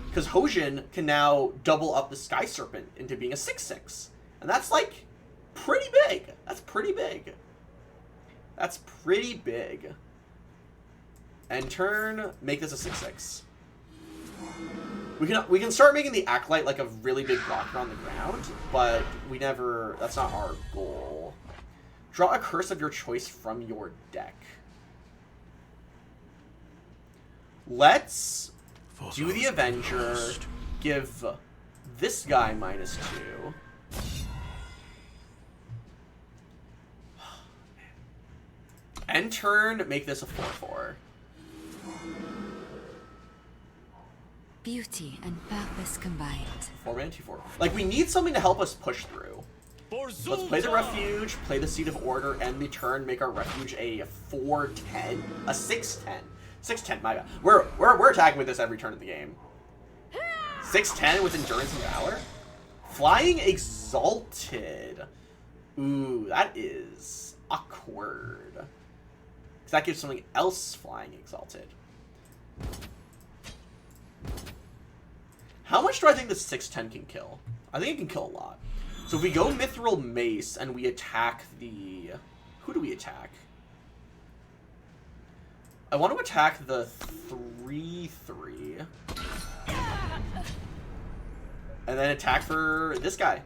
Because Hojin can now double up the Sky Serpent into being a 6/6. And that's like pretty big. That's pretty big. That's pretty big. End turn, make this a 6/6. We can start making the Acolyte like a really big blocker on the ground, but we never, that's not our goal. Draw a curse of your choice from your deck. Let's do the Avenger, give this guy -2. End turn, make this a 4/4. Beauty and purpose combined. 4 mana, 2/4. Like, we need something to help us push through. Let's play the Refuge, play the Seat of Order, end the turn, make our Refuge a 4/10, a 6/10. 6/10, my god. We're attacking with this every turn of the game. 6/10 with Endurance and Valor? Flying Exalted. Ooh, that is awkward. Because that gives something else Flying Exalted. How much do I think the 6/10 can kill? I think it can kill a lot. So if we go Mithril Mace and we attack the... Who do we attack? I want to attack the 3/3. And then attack for this guy.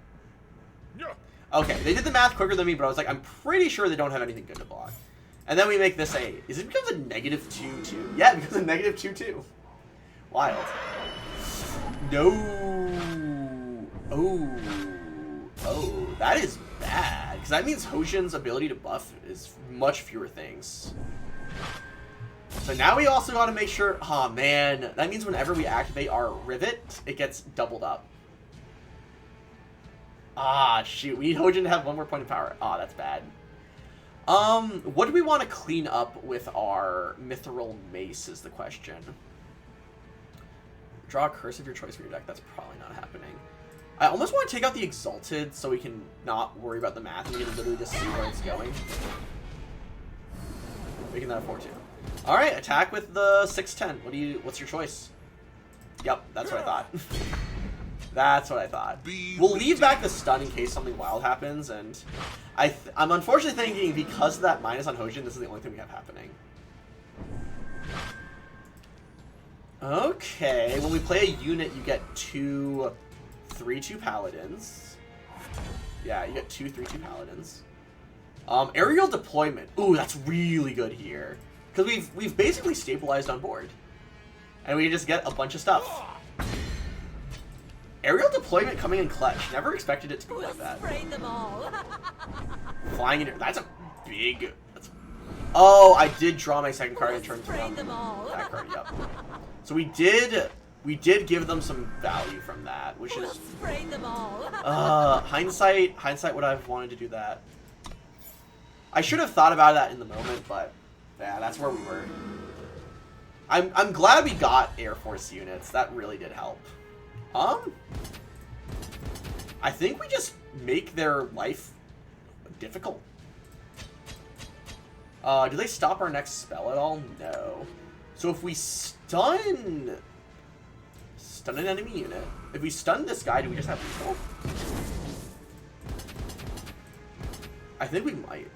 Okay, they did the math quicker than me, but I was like, I'm pretty sure they don't have anything good to block. And then we make this a... Is it becomes a -2/2? Yeah, it becomes a -2/2. Wild. No. Oh, that is bad. Because that means Hojin's ability to buff is much fewer things. So now we also got to make sure... Oh, man. That means whenever we activate our Rivet, it gets doubled up. Ah, shoot. We need Hojin to have 1 more point of power. Ah, that's bad. What do we want to clean up with our Mithril Mace is the question. Draw a curse of your choice for your deck. That's probably not happening. I almost want to take out the Exalted so we can not worry about the math and we can literally just see where it's going. Making that a 4/2. Alright, attack with the 6/10. What's your choice? Yep, that's what I thought. That's what I thought. We'll leave back the stun in case something wild happens, and I'm unfortunately thinking because of that minus on Hojin, this is the only thing we have happening. Okay, when we play a unit, you get 2 3/2 Paladins. Yeah, you get 2 3/2 Paladins. Aerial Deployment. Ooh, that's really good here. Because we've basically stabilized on board. And we just get a bunch of stuff. Aerial Deployment coming in clutch. Never expected it to be like that. Them all. Flying in... That's a big... Oh, I did draw my second card and turn around that card, yep. So we did give them some value from that, which is... Them all. Hindsight would have wanted to do that. I should have thought about that in the moment, but yeah, that's where we were. I'm glad we got Air Force units. That really did help. I think we just make their life difficult. Do they stop our next spell at all? No. So if we stun an enemy unit, if we stun this guy, do we just have people? I think we might.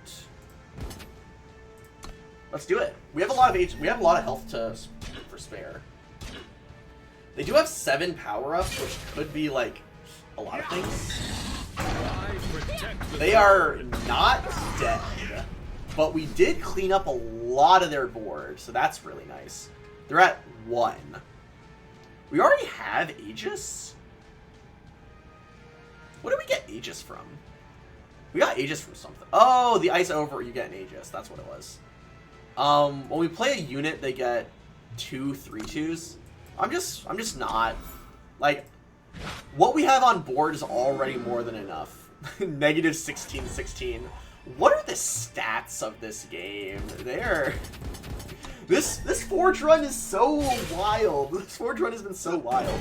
Let's do it. We have a lot of health for spare. They do have 7 power-ups, which could be like a lot of things. I protect the They are not dead, but we did clean up a lot of their board, so that's really nice. They're at 1. We already have Aegis? What did we get Aegis from? We got Aegis from something. Oh, the ice over, you get an Aegis. That's what it was. When we play a unit, they get 2 3/2s. I'm just not. Like, what we have on board is already more than enough. Negative 16. What are the stats of this game? They're... This Forge run is so wild. This Forge run has been so wild.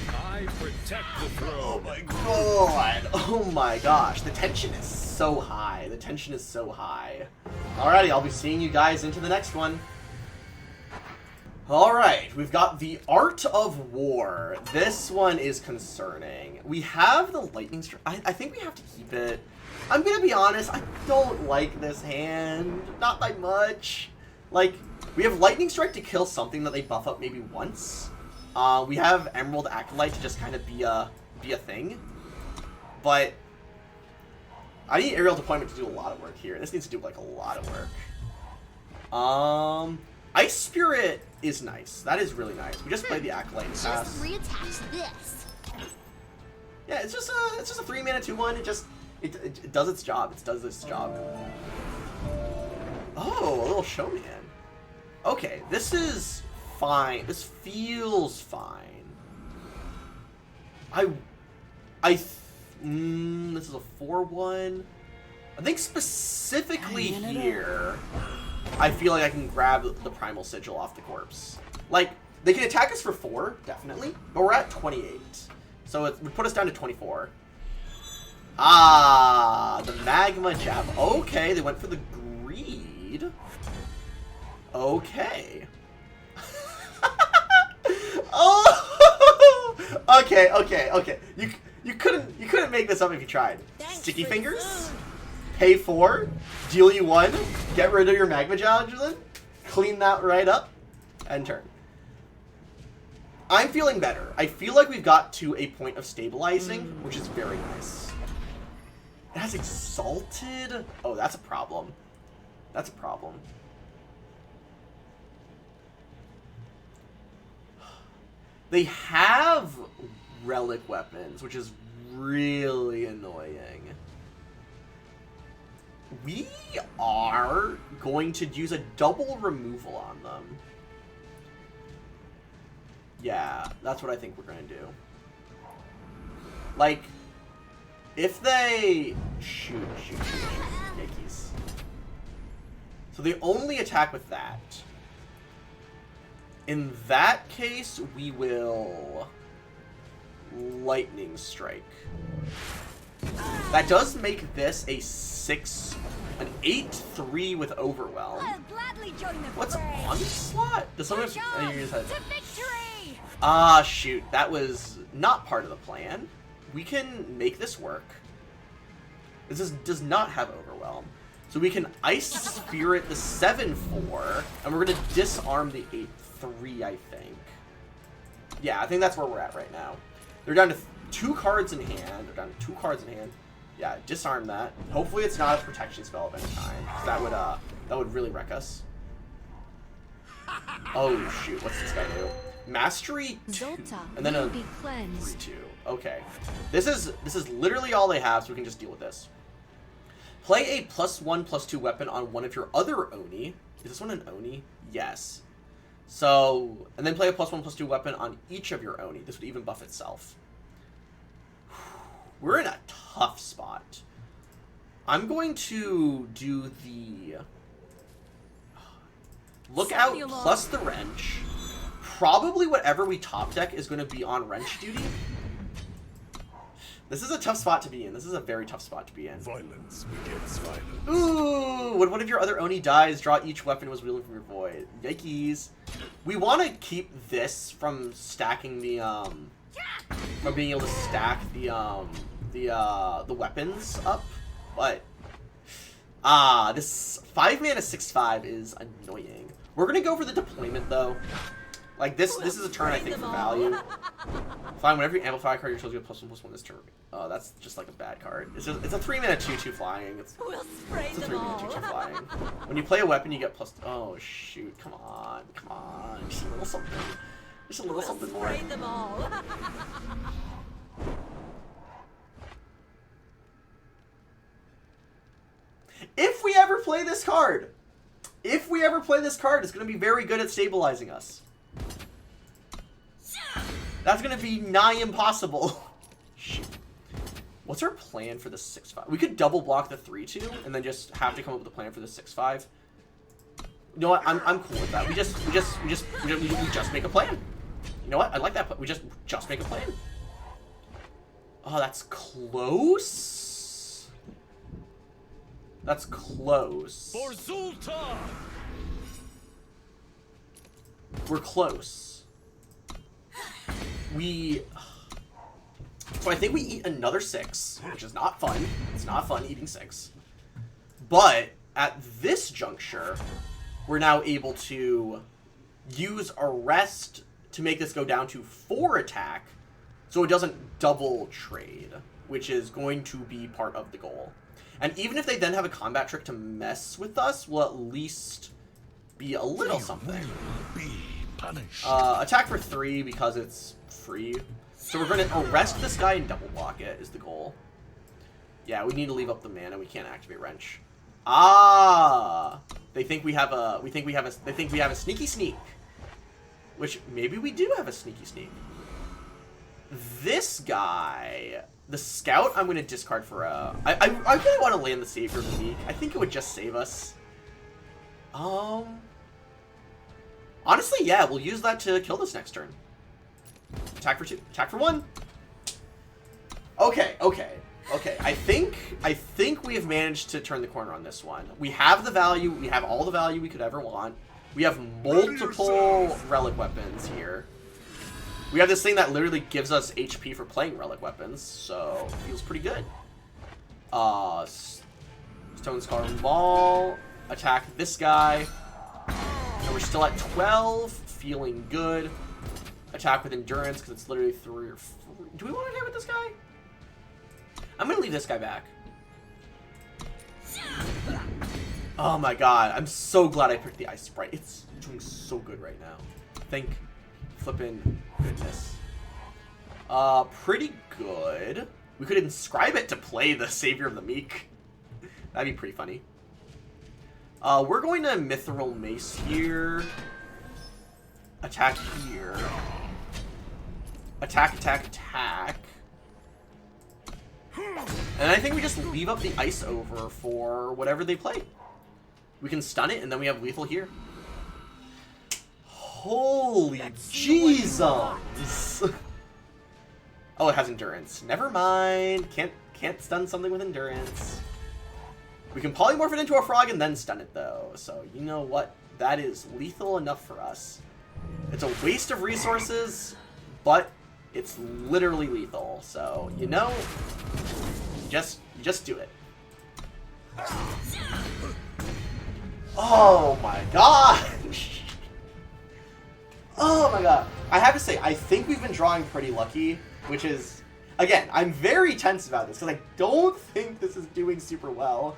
I protect the throne. Oh my god. Oh my gosh. The tension is so high. The tension is so high. Alrighty, I'll be seeing you guys into the next one. Alright, we've got the Art of War. This one is concerning. We have the Lightning Strike. I think we have to keep it. I'm gonna be honest, I don't like this hand. Not by much. Like, we have Lightning Strike to kill something that they buff up maybe once. We have Emerald Acolyte to just kind of be a thing. But I need Aerial Deployment to do a lot of work here. This needs to do like a lot of work. Ice Spirit is nice. That is really nice. We just played the Acolyte Just pass. reattach this. Yeah, it's just a 3-mana 2/1. It does its job. It does its job. Oh, a little showman. Okay, this is fine. This feels fine. This is a 4/1. I think specifically here, I feel like I can grab the Primal Sigil off the corpse. Like, they can attack us for 4, definitely, but we're at 28. So it would put us down to 24. Ah, the Magma Jab. Okay, they went for the Greed. Okay. Oh! Okay. You couldn't make this up if you tried. Thanks Sticky for the Fingers? food. Pay 4, deal you 1, get rid of your Magma Javelin, clean that right up, and turn. I'm feeling better. I feel like we've got to a point of stabilizing, which is very nice. It has Exalted. Oh, that's a problem. That's a problem. They have relic weapons, which is really annoying. We are going to use a double removal on them. Yeah, that's what I think we're going to do. Like, if they... Shoot. Yankees. So they only attack with that. In that case, we will... Lightning Strike. That does make this a 8/3 with Overwhelm. I'll gladly join the What's fray. Onslaught? Does someone Push have... on you just to had- victory! Ah, shoot. That was not part of the plan. We can make this work. Does not have Overwhelm. So we can Ice Spirit the 7/4, and we're going to disarm the 8/3, I think. Yeah, I think that's where we're at right now. They're down to 2 cards in hand. Yeah, disarm that. Hopefully it's not a protection spell of any kind, 'cause that would really wreck us. Oh shoot, what's this guy do? Mastery 2, Zolta and then will a be cleansed. 3/2. Okay, this is literally all they have, so we can just deal with this. Play a +1/+2 weapon on one of your other Oni. Is this one an Oni? Yes. So, and then play a +1/+2 weapon on each of your Oni. This would even buff itself. We're in a tough spot. I'm going to do the Lookout plus the Wrench. Probably whatever we top deck is going to be on Wrench duty. This is a tough spot to be in. This is a very tough spot to be in. Violence begets violence. Ooh! When one of your other Oni dies, draw each weapon was wielded from your void. Yikes. We want to keep this from stacking the, from being able to stack the weapons up, but, this 5-mana 6/5 is annoying. We're gonna go for the deployment, though. Like, this is a turn, I think, for value. Fine, whenever you amplify a card, you're supposed to get +1/+1 this turn. Oh, that's just like a bad card. It's a 3-mana 2/2 flying. It's We'll spray a them 3-mana all. 2/2 flying. When you play a weapon, you get plus. Oh shoot! Come on, come on! Just a little something. Just a little We'll something more. spray them all. If we ever play this card, it's going to be very good at stabilizing us. That's going to be nigh impossible. Shoot. What's our plan for the 6/5? We could double block the 3/2 and then just have to come up with a plan for the 6/5. You know what? I'm cool with that. We just make a plan. You know what? I like that. We just make a plan. Oh, that's close. That's close. For Zulta! We're close. So I think we eat another 6, which is not fun. It's not fun eating 6. But at this juncture, we're now able to use Arrest to make this go down to 4 attack, so it doesn't double trade, which is going to be part of the goal. And even if they then have a combat trick to mess with us, we'll at least be a little something. Be punished. Attack for 3 because it's free. So we're going to arrest this guy and double block it is the goal. Yeah, we need to leave up the mana. We can't activate Wrench. Ah, they think we have a sneaky sneak, which maybe we do have a sneaky sneak. This guy, the scout, I'm going to discard for a. I really want to land the Savior of the Week. I think it would just save us. Honestly, yeah, we'll use that to kill this next turn. Attack for 2. Attack for 1. Okay. I think we have managed to turn the corner on this one. We have the value. We have all the value we could ever want. We have multiple relic weapons here. We have this thing that literally gives us HP for playing relic weapons, so feels pretty good. Stone Scar Ball. Attack this guy. And we're still at 12. Feeling good. Attack with Endurance, because it's literally 3 or 4. Do we want to attack with this guy? I'm going to leave this guy back. Oh my god, I'm so glad I picked the Ice Sprite. It's doing so good right now. Thank flippin' goodness. Pretty good. We could inscribe it to play the Savior of the Meek. That'd be pretty funny. We're going to Mithril Mace here. Attack here. Attack. And I think we just leave up the ice over for whatever they play. We can stun it, and then we have lethal here. Holy Jesus! Oh, it has endurance. Never mind. Can't stun something with endurance. We can polymorph it into a frog and then stun it, though. So, you know what? That is lethal enough for us. It's a waste of resources, but it's literally lethal. So, you know, just do it. Oh my gosh! Oh my god. I have to say, I think we've been drawing pretty lucky, which is, again, I'm very tense about this, because I don't think this is doing super well.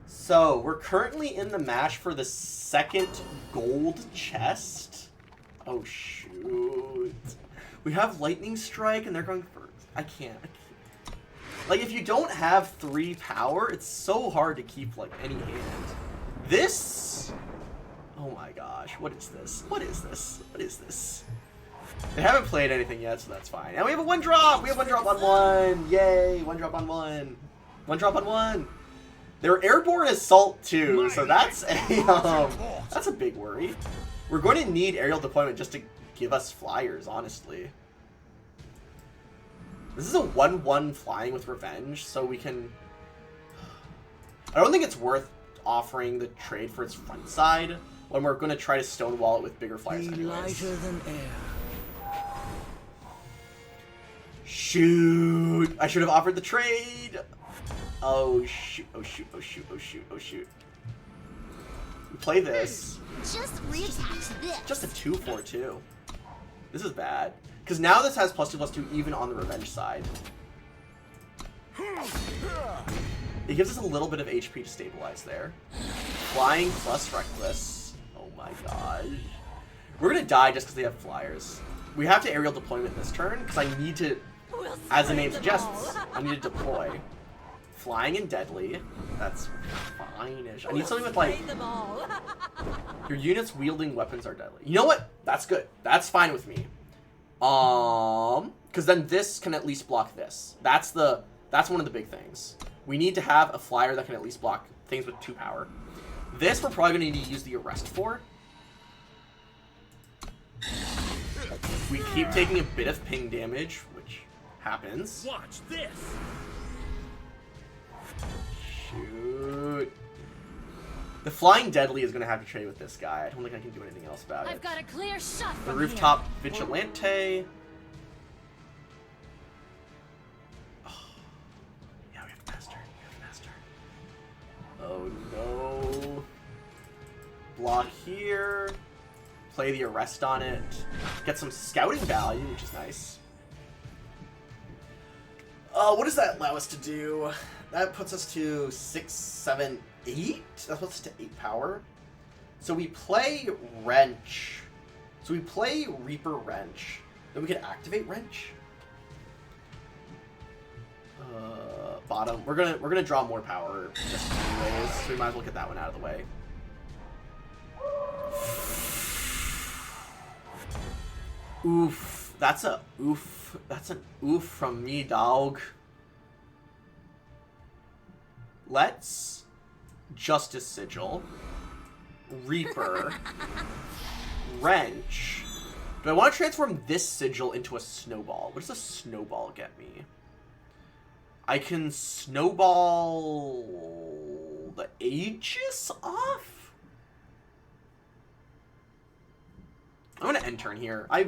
So, we're currently in the match for the second gold chest. Oh, shoot. We have Lightning Strike, and they're going for... I can't. Like, if you don't have 3 power, it's so hard to keep, like, any hand. This... Oh my gosh, what is this? What is this? What is this? They haven't played anything yet, so that's fine. And we have a 1-drop! We have 1-drop on 1! Yay! 1-drop on 1! 1-drop on 1! They're Airborne Assault too, so that's a big worry. We're going to need aerial deployment just to give us flyers, honestly. This is a 1/1 flying with revenge, so we can... I don't think it's worth offering the trade for its front side when we're going to try to stonewall it with bigger flyers anyways. Lighter than air. Shoot! I should have offered the trade! Oh shoot, oh shoot, oh shoot, oh shoot, oh shoot. We play this. Just reattach this. Just a 2/4/2. This is bad. Because now this has +2/+2 even on the revenge side. It gives us a little bit of HP to stabilize there. Flying plus reckless. Oh my gosh. We're gonna die just because they have flyers. We have to aerial deployment this turn because I need to, as the name suggests, I need to deploy. Flying and deadly. That's fine-ish. I need something with like your units wielding weapons are deadly. You know what? That's good. That's fine with me. Because then this can at least block this. That's one of the big things. We need to have a flyer that can at least block things with 2 power. This we're probably going to need to use the arrest for. We keep taking a bit of ping damage, which happens. Watch this. Shoot. The flying deadly is going to have to trade with this guy. I don't think I can do anything else about it. I've got a clear shot The from rooftop here. vigilante. Oh. Yeah, we have to master. Oh no. Block here. Play the arrest on it. Get some scouting value, which is nice. What does that allow us to do? That puts us to 6, 7, 8? That puts us to 8 power. So we play Wrench. So we play Reaper Wrench. Then we can activate Wrench. Bottom. We're gonna draw more power just anyways, so we might as well get that one out of the way. Oof. That's a oof. That's an oof from me, dog. Let's Justice Sigil. Reaper. Wrench. Do I want to transform this sigil into a snowball? What does a snowball get me? I can snowball the Aegis off? I'm going to end turn here. I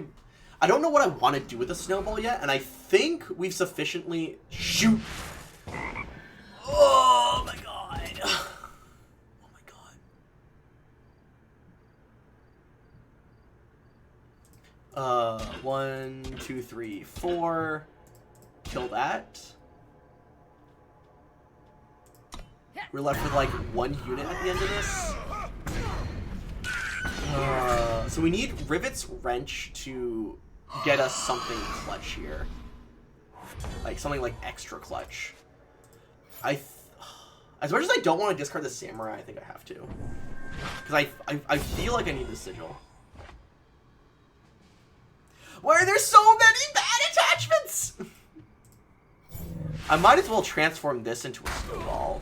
don't know what I want to do with the snowball yet, and I think we've sufficiently... Shoot! Oh my god! Oh my god. 1, 2, 3, 4. Kill that. We're left with like 1 unit at the end of this. So we need Rivet's Wrench to get us something clutch here. Like something like extra clutch. As much as I don't want to discard the Samurai, I think I have to. Because I feel like I need this sigil. Why are there so many bad attachments? I might as well transform this into a snowball.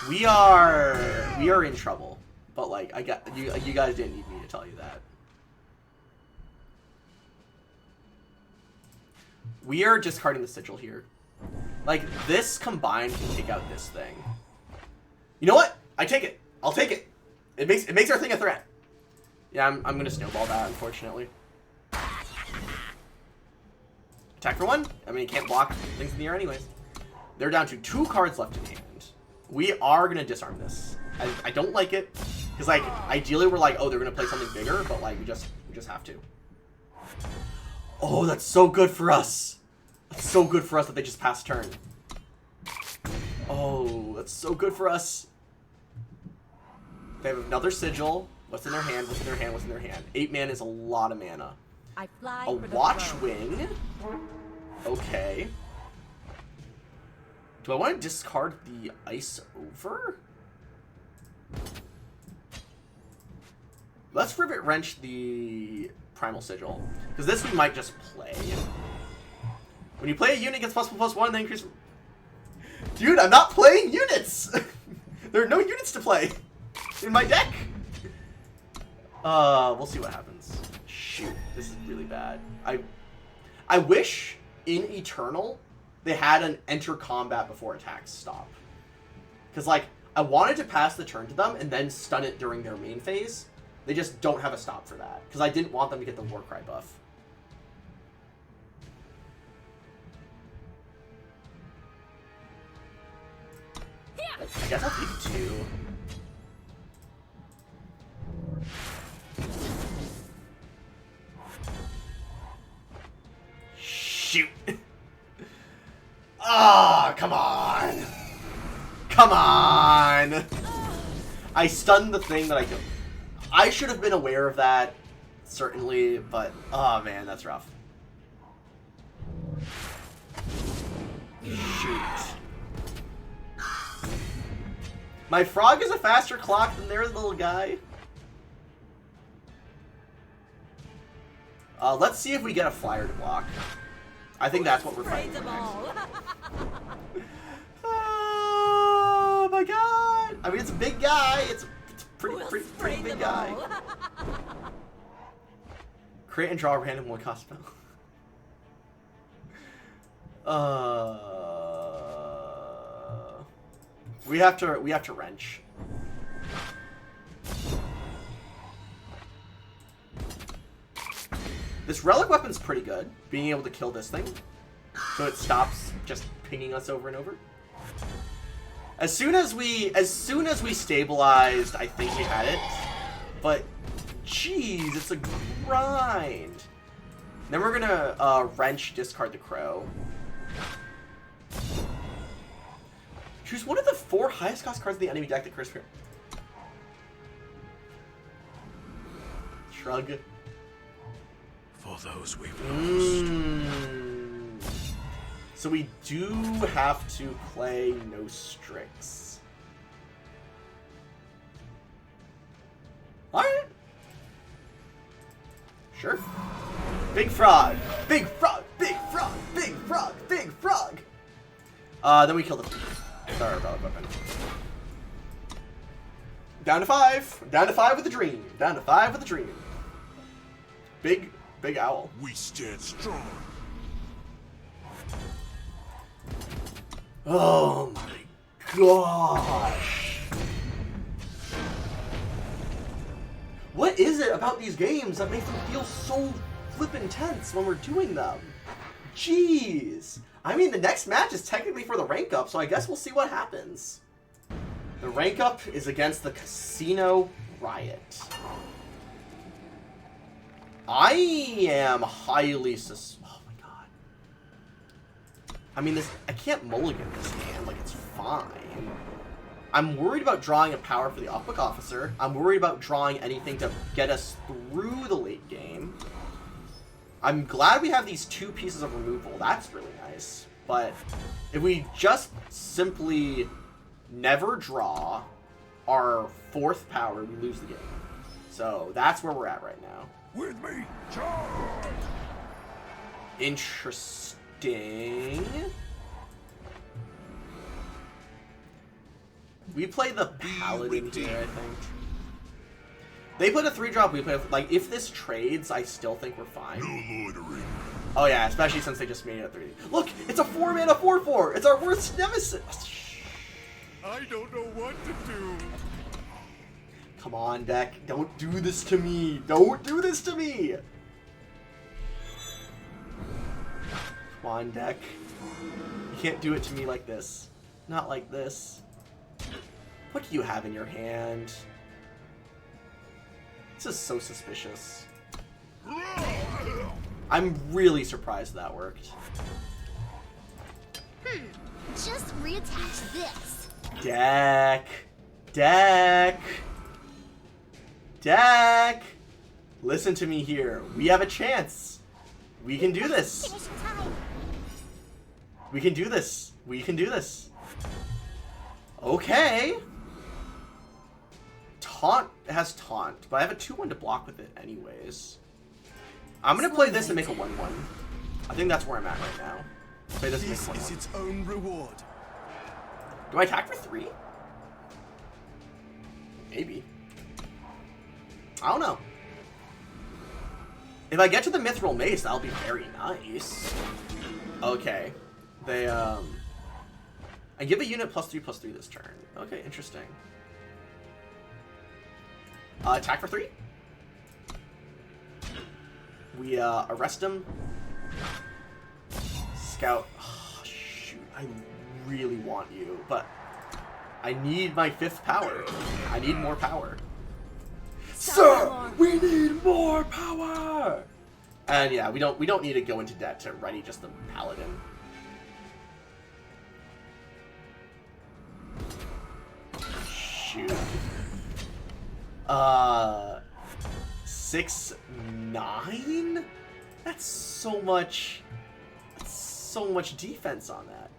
We are in trouble. But like you guys didn't need me to tell you that. We are discarding the sigil here. Like, this combined can take out this thing. You know what? I take it. I'll take it. It makes our thing a threat. Yeah, I'm gonna snowball that, unfortunately. Attack for 1. I mean, you can't block things in the air anyways. They're down to 2 cards left in hand. We are gonna disarm this. I don't like it. Because, like, ideally we're like, oh, they're gonna play something bigger, but like we just have to. Oh, that's so good for us. That's so good for us that they just passed turn. Oh, that's so good for us. They have another sigil. What's in their hand? What's in their hand? What's in their hand? 8 mana is a lot of mana. I fly A for the watch throne. wing. Okay. Do I want to discard the ice over? Let's Rivet Wrench the Primal Sigil. Because this we might just play. When you play a unit, it gets +1/+1, then increase... Dude, I'm not playing units! There are no units to play in my deck! We'll see what happens. Shoot, this is really bad. I wish in Eternal they had an enter combat before attacks stop. Because, like, I wanted to pass the turn to them and then stun it during their main phase. They just don't have a stop for that. Because I didn't want them to get the Warcry buff. I guess I'll take 2. Shoot. Ah, come on. Come on. I stunned the thing that I killed. I should have been aware of that, certainly, but oh man, that's rough. Shoot. My frog is a faster clock than their little guy. Let's see if we get a flyer to block. I think that's what we're fighting for next. Oh my god! I mean, it's a big guy. It's a pretty big guy. Create and draw a random 1 cost spell. We have to wrench. This relic weapon's pretty good, being able to kill this thing, so it stops just pinging us over and over. As soon as we stabilized, I think we had it. But jeez, it's a grind. Then we're gonna wrench, discard the crow. Choose one of the 4 highest cost cards in the enemy deck that curse. Shrug. For those we've lost. So we do have to play no Strix. Alright. Sure. Big frog. Big frog. Big frog. Big frog. Big frog. Then we kill the relic weapon. Down to 5. Down to 5 with a dream. Down to 5 with a dream. Big owl. We stand strong. Oh my gosh. What is it about these games that makes them feel so flippin' tense when we're doing them? Jeez. I mean, the next match is technically for the rank up, so I guess we'll see what happens. The rank up is against the Casino Riot. I am highly oh my god. I mean, I can't mulligan this hand, like, it's fine. I'm worried about drawing a power for the off-book officer. I'm worried about drawing anything to get us through the late game. I'm glad we have these 2 pieces of removal. That's really nice. But if we just simply never draw our 4th power, we lose the game. So that's where we're at right now. With me, charge! Interesting. We play the Paladin here, I think. They put a 3-drop, we play, like, if this trades, I still think we're fine. No loitering. Oh yeah, especially since they just made it a 3. Look, it's a 4-mana 4/4. It's our worst nemesis. I don't know what to do. Come on, deck. Don't do this to me. Don't do this to me. Come on, deck. You can't do it to me like this. Not like this. What do you have in your hand? This is so suspicious. I'm really surprised that worked. Just reattach this. Deck. Deck. Deck. Listen to me here. We have a chance. We can do this. Finish time. We can do this. We can do this. Okay. Taunt has taunt, but I have a 2/1 to block with it anyways. I'm gonna play this and make a 1/1. I think that's where I'm at right now. Play this and make a 1/1. This is its own reward. Do I attack for 3? Maybe. I don't know. If I get to the Mithril Mace, that'll be very nice. Okay. They, I give a unit +3/+3 this turn. Okay, interesting. Attack for 3. We, arrest him. Scout. Oh, shoot. I really want you, but I need my 5th power. I need more power. Sir, we need more power. And yeah, we don't need to go into debt to ready just the paladin. Shoot. 6-9? That's so much. That's so much defense on that.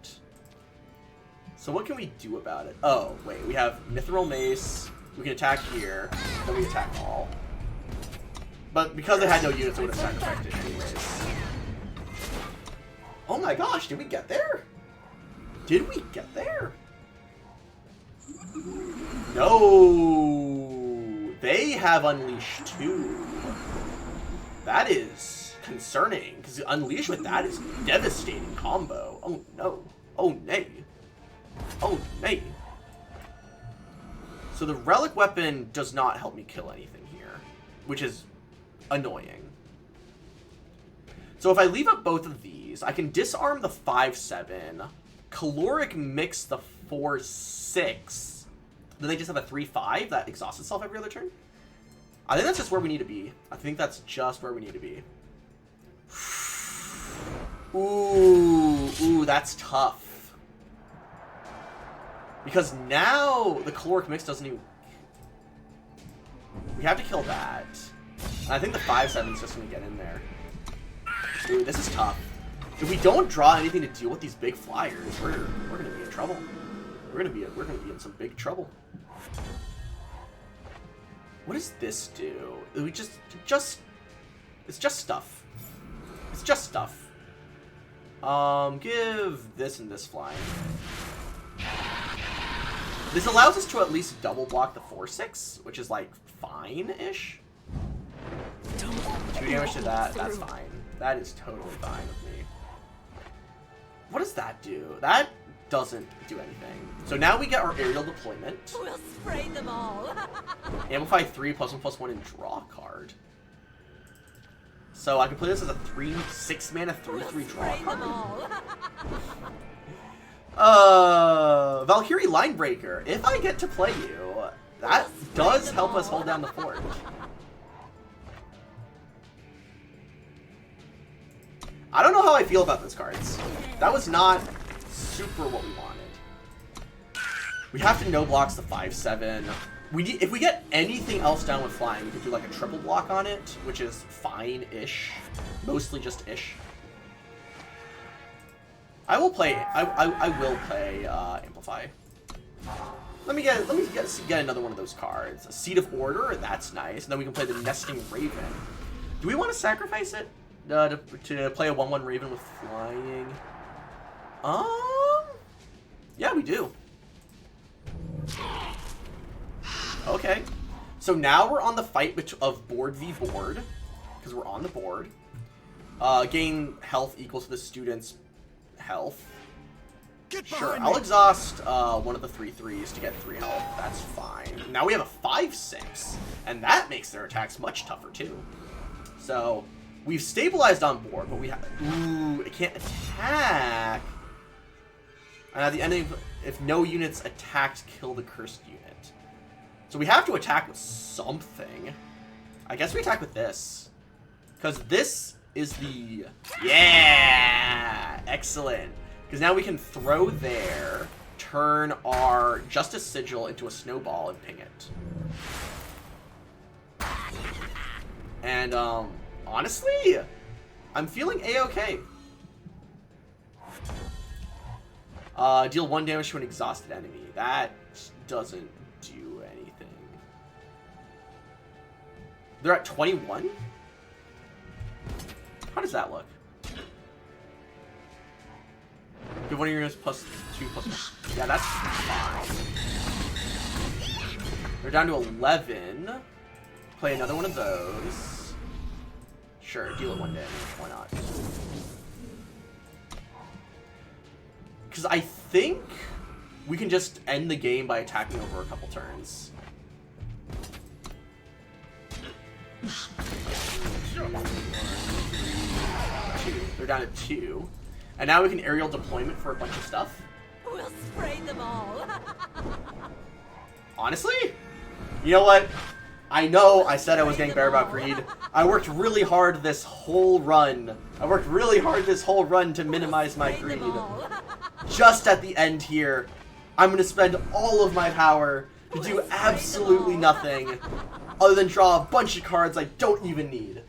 So what can we do about it? Oh wait, we have Mithril Mace. We can attack here. Then we attack all. But because it had no units, it would have sacrificed it anyways. Oh my gosh, did we get there? Did we get there? No! They have Unleash too. That is concerning, because Unleash with that is devastating combo. Oh no. Oh nay. Oh nay. So the relic weapon does not help me kill anything here, which is annoying. So if I leave up both of these, I can disarm the 5-7, caloric mix the 4-6, then they just have a 3-5 that exhausts itself every other turn. I think that's just where we need to be. I think that's just where we need to be. Ooh, that's tough. Because now the caloric mix doesn't even... We have to kill that. And I think the 5-7 is just going to get in there. Ooh, this is tough. If we don't draw anything to deal with these big flyers, we're going to be in trouble. We're going to be in some big trouble. What does this do? We it's just stuff. It's just stuff. Give this and this flying. This allows us to at least double block the 4-6, which is like fine-ish. 2 damage to that, that's fine. That is totally fine with me. What does that do? That doesn't do anything. So now we get our aerial deployment. We'll spray them all. Amplify 3 +1/+1 and draw a card. So I can play this as a 6 mana 3/3 draw card. Valkyrie Linebreaker. If I get to play you, that does help us hold down the fort. I don't know how I feel about those cards. That was not super what we wanted. We have to no blocks the 5-7. If we get anything else down with flying, we could do like a triple block on it, which is fine-ish. Mostly just ish. I will play Amplify. Let me get another one of those cards. A Seat of Order, that's nice. And then we can play the Nesting Raven. Do we want to sacrifice it to play a 1/1 Raven with flying? Yeah, we do. Okay. So now we're on the fight of board v board, because we're on the board. Gain health equal to the student's health. Sure, I'll exhaust one of the 3/3s to get 3 health. That's fine. Now we have a 5/6, and that makes their attacks much tougher too. So we've stabilized on board, but we have it can't attack. And at the end, if no units attacked, kill the cursed unit. So we have to attack with something. I guess we attack with this, because this is the excellent. Because now we can throw there, turn our Justice Sigil into a snowball and ping it. And honestly, I'm feeling a-okay. Deal 1 damage to an exhausted enemy. That doesn't do anything. They're at 21? How does that look? Give one of your units +2/+1. Yeah, that's fine. They're down to 11. Play another one of those. Sure, deal it 1 damage. Why not? Because I think we can just end the game by attacking over a couple turns. They're down to 2. And now we can aerial deployment for a bunch of stuff. We'll spray them all. honestly, you know what? I know I said I was getting better about greed. I worked really hard this whole run. To minimize my Spray them greed. all. Just at the end here, I'm going to spend all of my power to do absolutely nothing other than draw a bunch of cards I don't even need.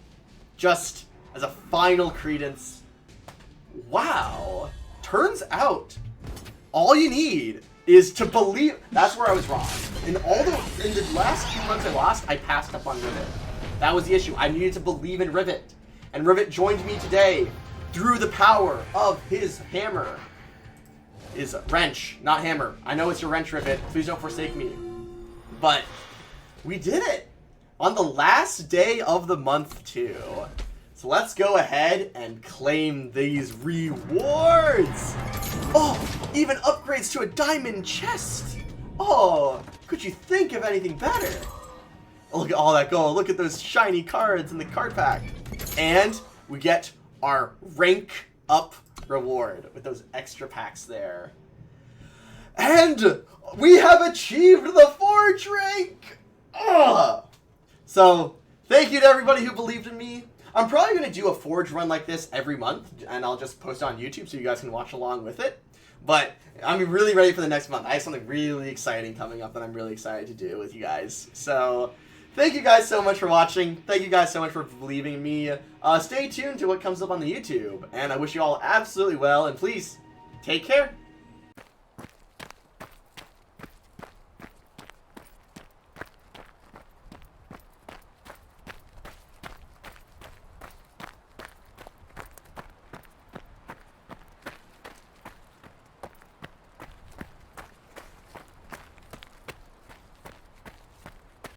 Just as a final credence. Wow. Turns out, all you need is to believe. That's where I was wrong. In the last few months I lost, I passed up on Rivet. That was the issue. I needed to believe in Rivet. And Rivet joined me today through the power of his hammer. His wrench, not hammer. I know it's your wrench, Rivet. Please don't forsake me. But we did it on the last day of the month too. So let's go ahead and claim these rewards. Oh, even upgrades to a diamond chest. Oh, could you think of anything better? Look at all that gold. Look at those shiny cards in the card pack. And we get our rank up reward with those extra packs there. And we have achieved the Forge rank! Ugh. So, thank you to everybody who believed in me. I'm probably going to do a Forge run like this every month, and I'll just post it on YouTube so you guys can watch along with it. But I'm really ready for the next month. I have something really exciting coming up that I'm really excited to do with you guys. So, thank you guys so much for watching. Thank you guys so much for believing in me. Stay tuned to what comes up on the YouTube. And I wish you all absolutely well, and please, take care.